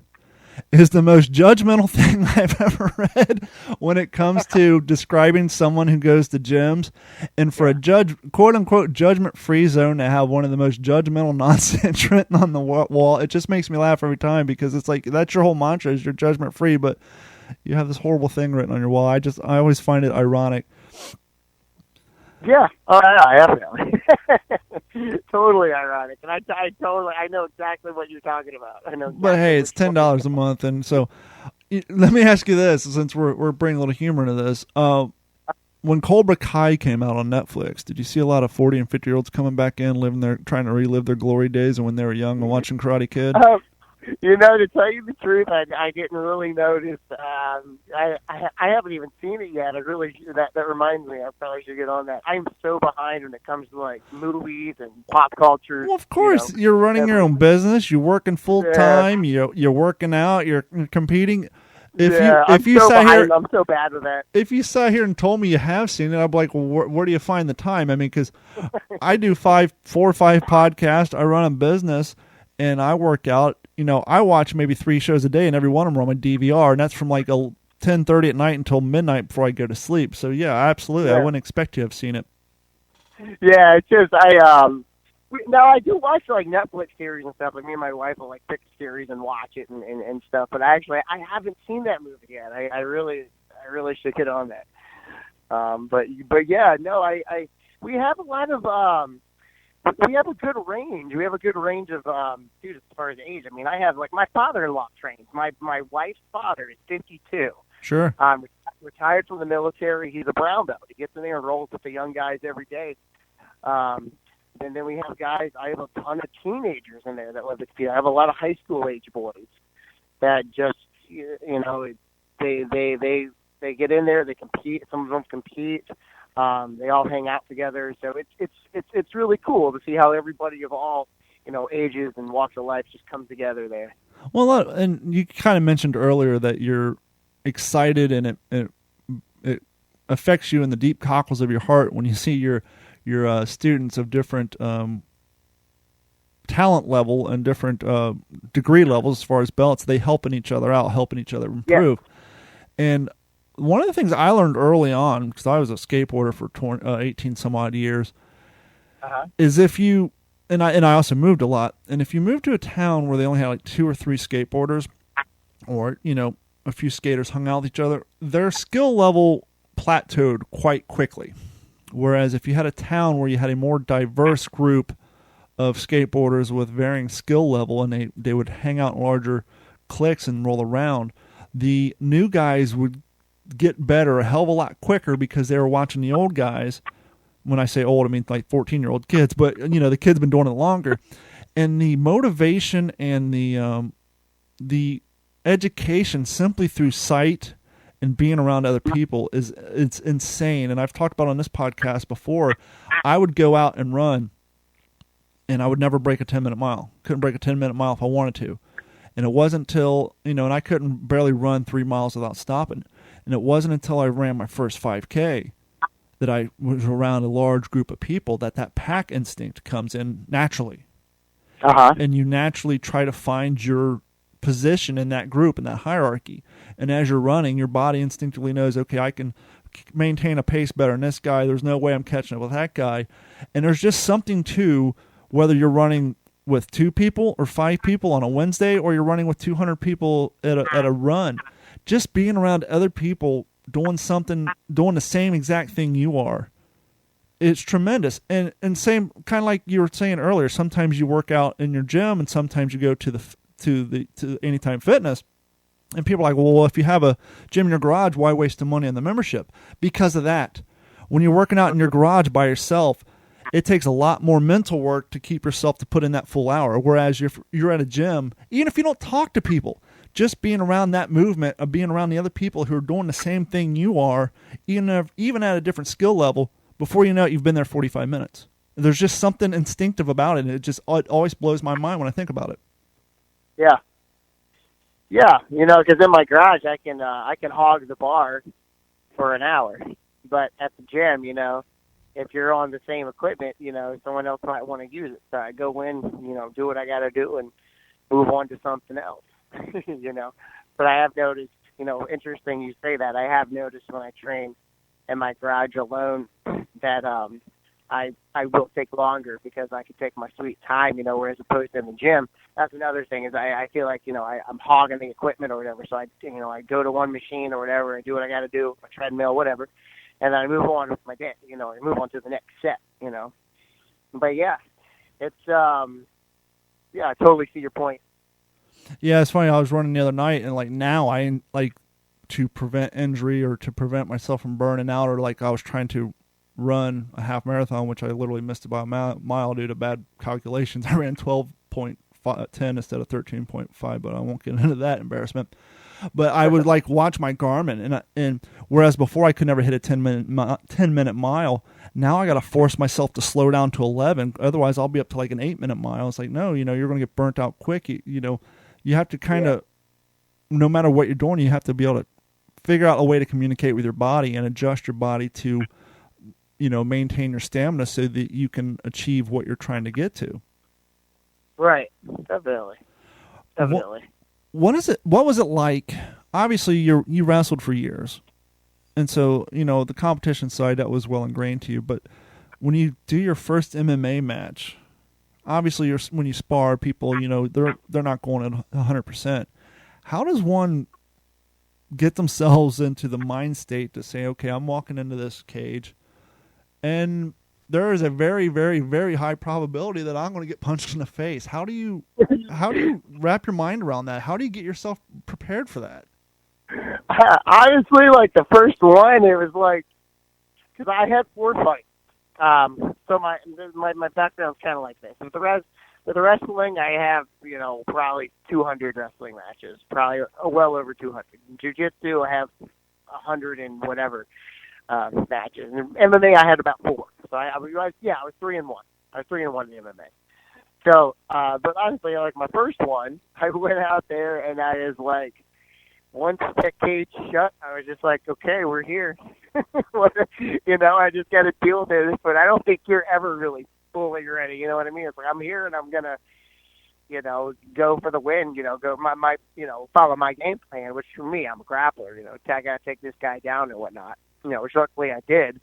is the most judgmental thing I've ever read when it comes to describing someone who goes to gyms. And for a quote-unquote judgment-free zone to have one of the most judgmental nonsense written on the wall, it just makes me laugh every time, because it's like that's your whole mantra is you're judgment-free, but you have this horrible thing written on your wall. I always find it ironic. Yeah, yeah, definitely. Totally ironic, and I know exactly what you're talking about. I know. Exactly, but hey, it's $10 a month, and so let me ask you this: since we're bringing a little humor into this, when Cobra Kai came out on Netflix, did you see a lot of 40 and 50-year-olds coming back in, living there, trying to relive their glory days and when they were young and watching Karate Kid? To tell you the truth, I didn't really notice. I haven't even seen it yet. That reminds me. I probably should get on that. I'm so behind when it comes to like movies and pop culture. Well, of course, you're running your own business. You're working full time. You're working out. You're competing. I'm so bad with that. If you sat here and told me you have seen it, I'd be like, well, where do you find the time? I mean, because I do 4 or 5 podcasts. I run a business, and I work out. I watch maybe 3 shows a day, and every one of them are on my DVR, and that's from like 10:30 at night until midnight before I go to sleep. So yeah, absolutely, I wouldn't expect you to have seen it. Yeah, it's just I do watch like Netflix series and stuff. Like me and my wife will like pick a series and watch it and stuff. But I haven't seen that movie yet. I really should get on that. But yeah, no, we have a lot of. We have a good range. We have a good range of dude as far as age. I mean, I have like my father-in-law trains. My wife's father is 52. Sure. Retired from the military. He's a brown belt. He gets in there and rolls with the young guys every day. And then we have guys. I have a ton of teenagers in there that live at the field. I have a lot of high school age boys that just they get in there. They compete. Some of them compete. They all hang out together, so it's really cool to see how everybody of all ages and walks of life just come together there. Well, and you kind of mentioned earlier that you're excited, and it affects you in the deep cockles of your heart when you see your students of different talent level and different degree levels as far as belts. They helping each other out, helping each other improve, and one of the things I learned early on, because I was a skateboarder for 18 some odd years, is if you, and I also moved a lot, and if you move to a town where they only had like 2 or 3 skateboarders, or a few skaters hung out with each other, their skill level plateaued quite quickly. Whereas if you had a town where you had a more diverse group of skateboarders with varying skill level, and they would hang out in larger cliques and roll around, the new guys would get better a hell of a lot quicker because they were watching the old guys. When I say old, I mean like 14-year-old kids, but the kids been doing it longer, and the motivation and the education simply through sight and being around other people it's insane. And I've talked about on this podcast before. I would go out and run, and I would never break a 10-minute mile. Couldn't break a 10-minute mile if I wanted to, and it wasn't until and I couldn't barely run 3 miles without stopping. And it wasn't until I ran my first 5K that I was around a large group of people that pack instinct comes in naturally. And you naturally try to find your position in that group, in that hierarchy. And as you're running, your body instinctively knows, okay, I can maintain a pace better than this guy. There's no way I'm catching up with that guy. And there's just something to whether you're running with 2 people or 5 people on a Wednesday, or you're running with 200 people at a run. Just being around other people doing the same exact thing you are, it's tremendous. And same kind of like you were saying earlier. Sometimes you work out in your gym, and sometimes you go to Anytime Fitness. And people are like, well, if you have a gym in your garage, why waste the money on the membership? Because of that. When you're working out in your garage by yourself, it takes a lot more mental work to keep yourself to put in that full hour. Whereas if you're at a gym, even if you don't talk to people, just being around that movement of being around the other people who are doing the same thing you are, even at a different skill level, before you know it, you've been there 45 minutes. There's just something instinctive about it, and it always blows my mind when I think about it. Yeah. Yeah, because in my garage I can hog the bar for an hour, but at the gym, if you're on the same equipment, someone else might want to use it. So I go in, do what I got to do and move on to something else, But I have noticed, interesting you say that. I have noticed when I train in my garage alone that I will take longer because I can take my sweet time, whereas opposed to in the gym. That's another thing is I feel like, I'm hogging the equipment or whatever. So I go to one machine or whatever and do what I got to do, my treadmill, whatever. And then I move on with my day, I move on to the next set, But yeah, it's, I totally see your point. Yeah, it's funny. I was running the other night, and like now I like to prevent injury or to prevent myself from burning out, or like I was trying to run a half marathon, which I literally missed about a mile due to bad calculations. I ran 12.10 instead of 13.5, but I won't get into that embarrassment. But I would like watch my Garmin, and whereas before I could never hit a 10-minute mile, now I got to force myself to slow down to 11. Otherwise, I'll be up to like an 8-minute mile. It's like, no, you're going to get burnt out quick. You have to kind of, no matter what you're doing, you have to be able to figure out a way to communicate with your body and adjust your body to, maintain your stamina so that you can achieve what you're trying to get to. Right. Definitely. What was it like? Obviously, you wrestled for years, and so the competition side that was well ingrained to you. But when you do your first MMA match, obviously when you spar, people they're not going at 100%. How does one get themselves into the mind state to say, okay, I'm walking into this cage, and there is a very, very, very high probability that I'm going to get punched in the face. How do you wrap your mind around that? How do you get yourself prepared for that? Honestly, like the first one, it was like, because I had 4 fights. So my background's kind of like this. With the wrestling, I have, probably 200 wrestling matches, probably well over 200. In jiu-jitsu, I have 100 and whatever matches. In MMA, I had about 4. So I was 3-1. I was 3-1 in MMA. So, but honestly, like my first one, I went out there and I was like, once that cage shut, I was just like, okay, we're here. I just got to deal with this. But I don't think you're ever really fully ready. You know what I mean? It's like I'm here and I'm gonna, go for the win. Follow my game plan. Which for me, I'm a grappler. I got to take this guy down and whatnot. Which luckily I did.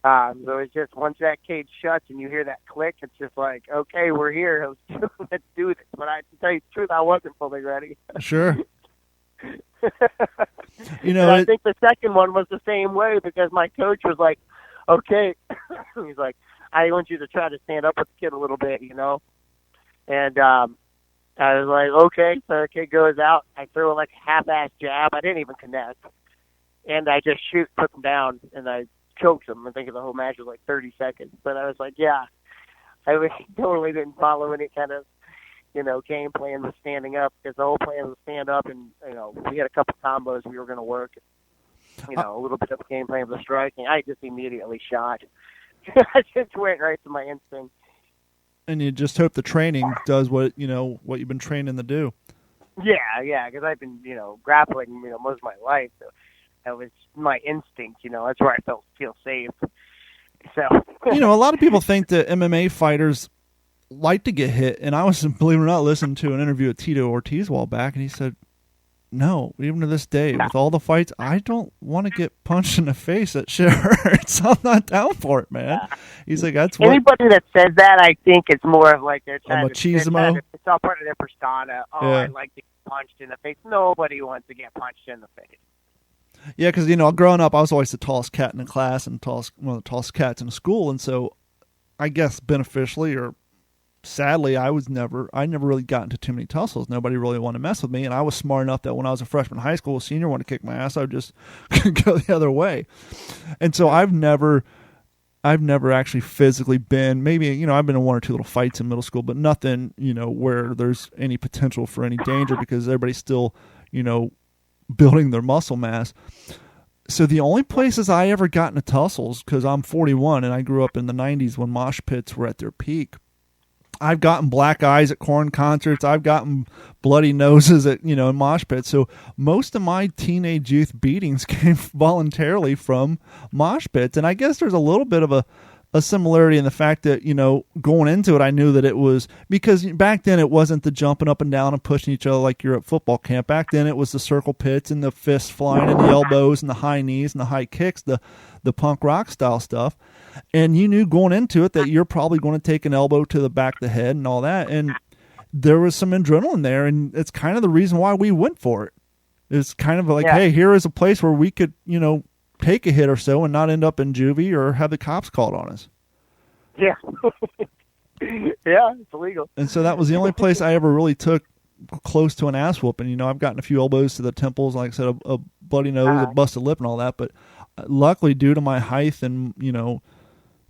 So it's just once that cage shuts and you hear that click, it's just like, okay, we're here. Let's do this. But to tell you the truth, I wasn't fully ready. Sure. I think the second one was the same way because my coach was like, okay, he's like, I want you to try to stand up with the kid a little bit, And I was like, okay. So the kid goes out. I throw like a half-ass jab. I didn't even connect. And I just took him down, and I choked him. I think the whole match was like 30 seconds. But I was like, yeah, totally didn't follow any kind of, game plan with standing up because the whole plan was stand up and, we had a couple combos we were going to work. A little bit of a game plan with striking. I just immediately shot. I just went right to my instinct. And you just hope the training does what you've been training to do. Yeah, because I've been, grappling, most of my life. So that was my instinct, that's where I feel safe. So, a lot of people think that MMA fighters like to get hit, and I was, believe it or not, listening to an interview with Tito Ortiz a while back, and he said, no, even to this day, with all the fights, I don't want to get punched in the face. That shit hurts. I'm not down for it, man. He's like, that's what... Anybody that says that, I think it's more of like they're trying machismo. It's all part of their persona. Oh, yeah. I like to get punched in the face. Nobody wants to get punched in the face. Yeah, because, growing up, I was always the tallest cat in the class and one of the tallest cats in the school, and so I guess beneficially or sadly, I never really got into too many tussles. Nobody really wanted to mess with me, and I was smart enough that when I was a freshman in high school, a senior wanted to kick my ass, I would just go the other way. And so I've never actually physically been, maybe, I've been in one or two little fights in middle school, but nothing, where there's any potential for any danger because everybody's still, building their muscle mass. So the only places I ever got into tussles, because I'm 41 and I grew up in the 90s when mosh pits were at their peak, I've gotten black eyes at corn concerts. I've gotten bloody noses at, in mosh pits. So most of my teenage youth beatings came voluntarily from mosh pits. And I guess there's a little bit of a similarity in the fact that, going into it, I knew that it was, because back then it wasn't the jumping up and down and pushing each other like you're at football camp. Back then it was the circle pits and the fists flying and the elbows and the high knees and the high kicks, the punk rock style stuff. And you knew going into it that you're probably going to take an elbow to the back of the head and all that. And there was some adrenaline there, and it's kind of the reason why we went for it. It's kind of like, hey, here is a place where we could, take a hit or so and not end up in juvie or have the cops called on us. Yeah. Yeah, it's illegal. And so that was the only place I ever really took close to an ass whooping. I've gotten a few elbows to the temples, like I said, a bloody nose, a busted lip and all that. But luckily, due to my height and,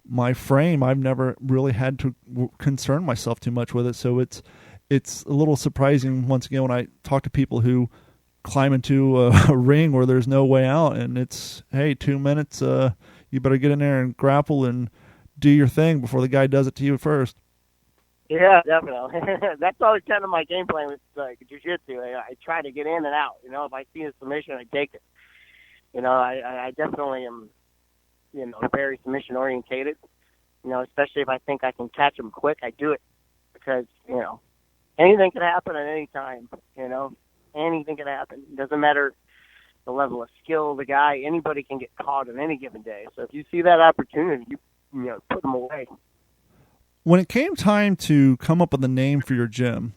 my frame, I've never really had to concern myself too much with it. So it's a little surprising, once again, when I talk to people who climb into a ring where there's no way out, and it's, hey, 2 minutes, you better get in there and grapple and do your thing before the guy does it to you first. Yeah, definitely. That's always kind of my game plan with jiu-jitsu. I try to get in and out. If I see a submission, I take it. I definitely am, very submission orientated. Especially if I think I can catch them quick, I do it because, anything can happen at any time. Anything can happen. It doesn't matter the level of skill of the guy. Anybody can get caught on any given day. So if you see that opportunity, you put them away. When it came time to come up with a name for your gym,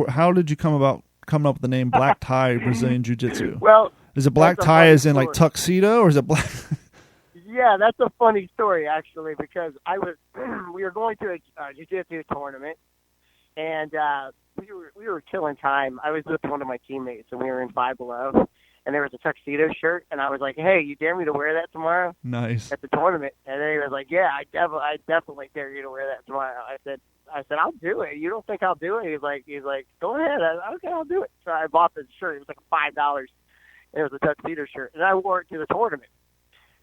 how did you come up with the name Black Tie Brazilian Jiu-Jitsu? Well, is it black tie as in like tuxedo, or is it black? Yeah, that's a funny story actually, because we were going to a jiu-jitsu tournament, and we were killing time. I was with one of my teammates, and we were in Five Below, and there was a tuxedo shirt, and I was like, "Hey, you dare me to wear that tomorrow?" Nice. At the tournament, and then he was like, "Yeah, I definitely dare you to wear that tomorrow." I said, "I'll do it. You don't think I'll do it?" He's like, "Go ahead." Okay, I'll do it. So I bought the shirt. It was like $5. It was a tuxedo shirt, and I wore it to the tournament.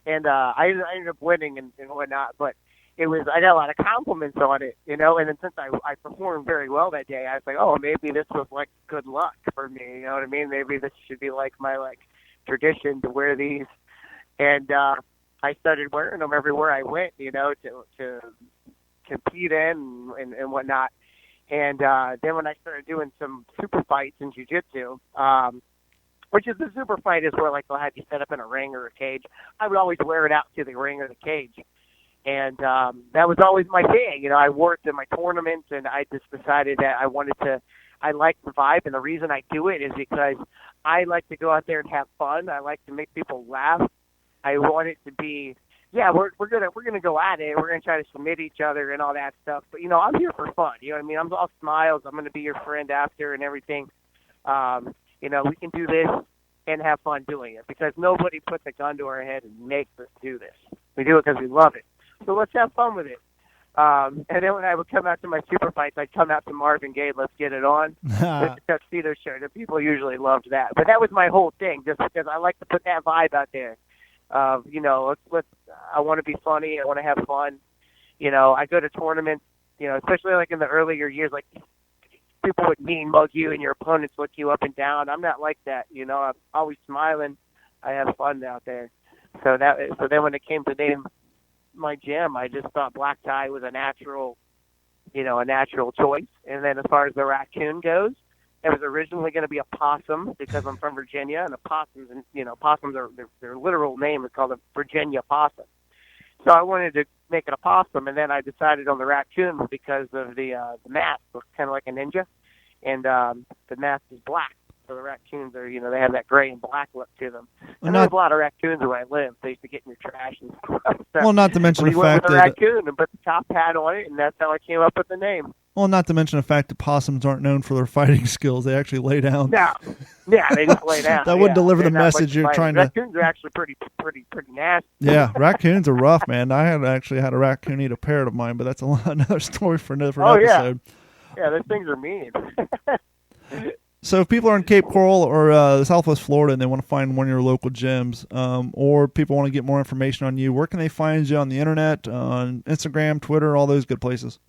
And I ended up winning and whatnot, but I got a lot of compliments on it, and then since I performed very well that day, I was like, oh, maybe this was like good luck for me, you know what I mean? Maybe this should be like my tradition to wear these. And I started wearing them everywhere I went, to compete in and whatnot. And then when I started doing some super fights in jiu-jitsu, which is the super fight is where they'll have you set up in a ring or a cage. I would always wear it out to the ring or the cage. And that was always my thing. I wore it to my tournaments, and I just decided that I like the vibe. And the reason I do it is because I like to go out there and have fun. I like to make people laugh. I want it to be, we're gonna go at it. We're gonna try to submit each other and all that stuff. But I'm here for fun. You know what I mean? I'm all smiles. I'm gonna be your friend after and everything. We can do this and have fun doing it, because nobody puts a gun to our head and makes us do this. We do it because we love it. So let's have fun with it. And then when I would come out to my super fights, I'd come out to Marvin Gaye, let's get it on, with the tuxedo shirt. And people usually loved that. But that was my whole thing, just because I like to put that vibe out there. I want to be funny. I want to have fun. I go to tournaments, especially in the earlier years, people would mean mug you and your opponents look you up and down. I'm not like that. I'm always smiling. I have fun out there. So then when it came to name my gym, I just thought Black Tie was a natural choice. And then as far as the raccoon goes, it was originally going to be a possum, because I'm from Virginia, and the possums, possums are their literal name is called a Virginia possum. So I wanted to make it a possum, and then I decided on the raccoon because of the mask looks kind of like a ninja, and the mask is black. So the raccoons are, they have that gray and black look to them. And there's a lot of raccoons where I live. They used to get in your trash and stuff. So not to mention the fact that... we went with a raccoon and put the top hat on it, and that's how I came up with the name. Well, not to mention the fact that possums aren't known for their fighting skills. They actually lay down. No. Yeah, they just lay down. That wouldn't deliver the message you're trying to... Raccoons are actually pretty nasty. Yeah, raccoons are rough, man. I had actually had a raccoon eat a parrot of mine, but that's another story for another episode. Yeah, those things are mean. So if people are in Cape Coral or Southwest Florida and they want to find one of your local gyms, or people want to get more information on you, where can they find you on the internet, on Instagram, Twitter, all those good places?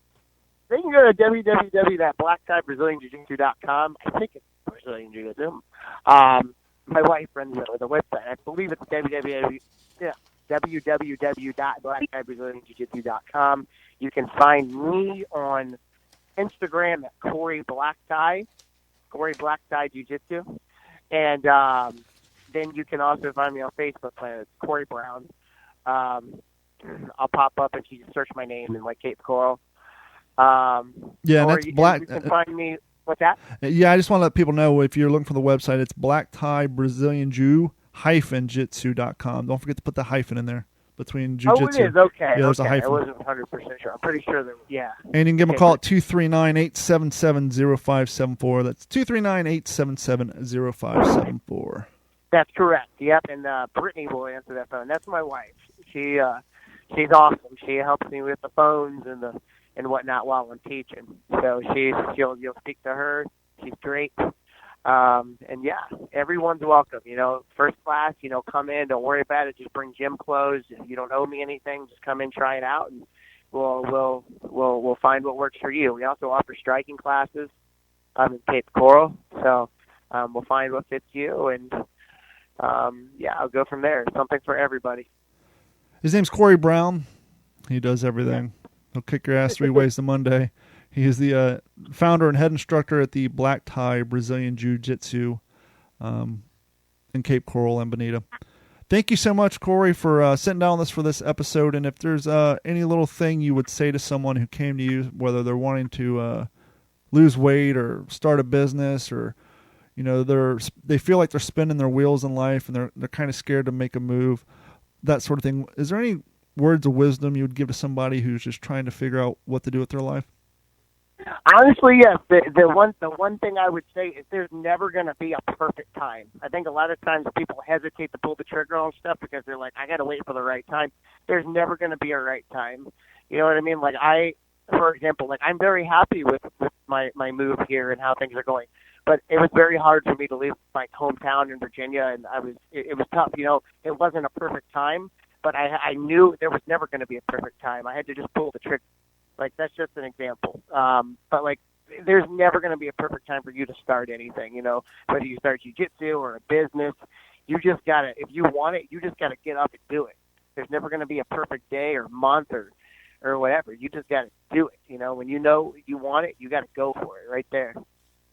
go to www.blacktieBrazilianJiu-Jitsu.com, I think it's Brazilian Jiu-Jitsu. My wife runs the website. I believe it's www.blacktieBrazilianJiu-Jitsu.com. You can find me on Instagram at Corey Blacktie Jiu-Jitsu. And then you can also find me on Facebook. It's Corey-Brown. I'll pop up if you search my name in like Cape Coral. And that's Black. You can find me. What's that? Yeah, I just want to let people know, if you're looking for the website, it's blacktieBrazilianJiu-Jitsu.com. Don't forget to put the hyphen in there between jiu-jitsu. Oh, it is? Okay. Yeah, there's a hyphen. I wasn't 100% sure. I'm pretty sure that, yeah. And you can give them a call at 239-877-0574. That's 239-877-0574. That's correct. Yep, and Brittany will answer that phone. That's my wife. She's awesome. She helps me with the phones and whatnot while I'm teaching. So you'll speak to her. She's great. And yeah, everyone's welcome. First class. Come in. Don't worry about it. Just bring gym clothes. You don't owe me anything. Just come in, try it out, and we'll find what works for you. We also offer striking classes in Cape Coral. So we'll find what fits you, and I'll go from there. Something for everybody. His name's Corey-Brown. He does everything. He'll kick your ass 3 ways to Monday. He is the founder and head instructor at the Black Tie Brazilian Jiu-Jitsu in Cape Coral and Bonita. Thank you so much, Corey, for sitting down with us for this episode. And if there's any little thing you would say to someone who came to you, whether they're wanting to lose weight or start a business, or they feel like they're spinning their wheels in life and they're kind of scared to make a move, that sort of thing, is there any words of wisdom you would give to somebody who's just trying to figure out what to do with their life? Honestly, yes. The one thing I would say is there's never going to be a perfect time. I think a lot of times people hesitate to pull the trigger on stuff because they're like, I got to wait for the right time. There's never going to be a right time. You know what I mean? Like for example, I'm very happy with my move here and how things are going. But it was very hard for me to leave my hometown in Virginia, and it was tough. It wasn't a perfect time, but I knew there was never going to be a perfect time. I had to just pull the trigger. That's just an example. But there's never going to be a perfect time for you to start anything. Whether you start jiu-jitsu or a business, you just gotta, if you want it, you just gotta get up and do it. There's never going to be a perfect day or month or whatever. You just gotta do it. When you know you want it, you gotta go for it right there.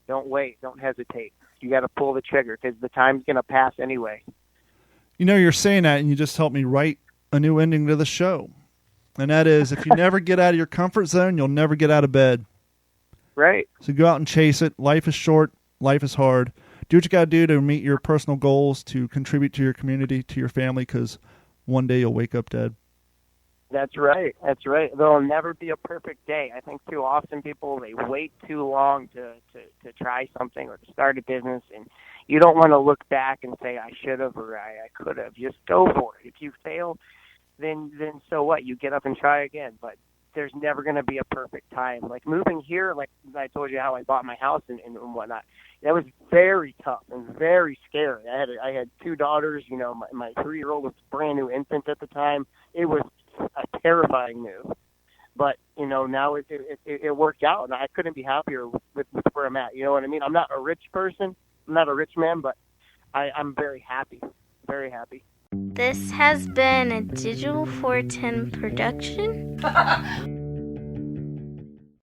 Don't wait. Don't hesitate. You got to pull the trigger because the time's going to pass anyway. You're saying that, and you just helped me write a new ending to the show. And that is, if you never get out of your comfort zone, you'll never get out of bed. Right. So go out and chase it. Life is short. Life is hard. Do what you got to do to meet your personal goals, to contribute to your community, to your family, because one day you'll wake up dead. That's right. That's right. There'll never be a perfect day. I think too often people, they wait too long to try something or to start a business, and you don't want to look back and say, I should have or I could have. Just go for it. If you fail, then so what? You get up and try again. But there's never going to be a perfect time. Like moving here, like I told you how I bought my house and whatnot, that was very tough and very scary. I had 2 daughters. My 3-year-old was a brand new infant at the time. It was a terrifying move, but now it worked out, and I couldn't be happier with where I'm at. You know what I mean? I'm not a rich person, I'm not a rich man, but I'm very happy, very happy. This has been a Digital 410 production.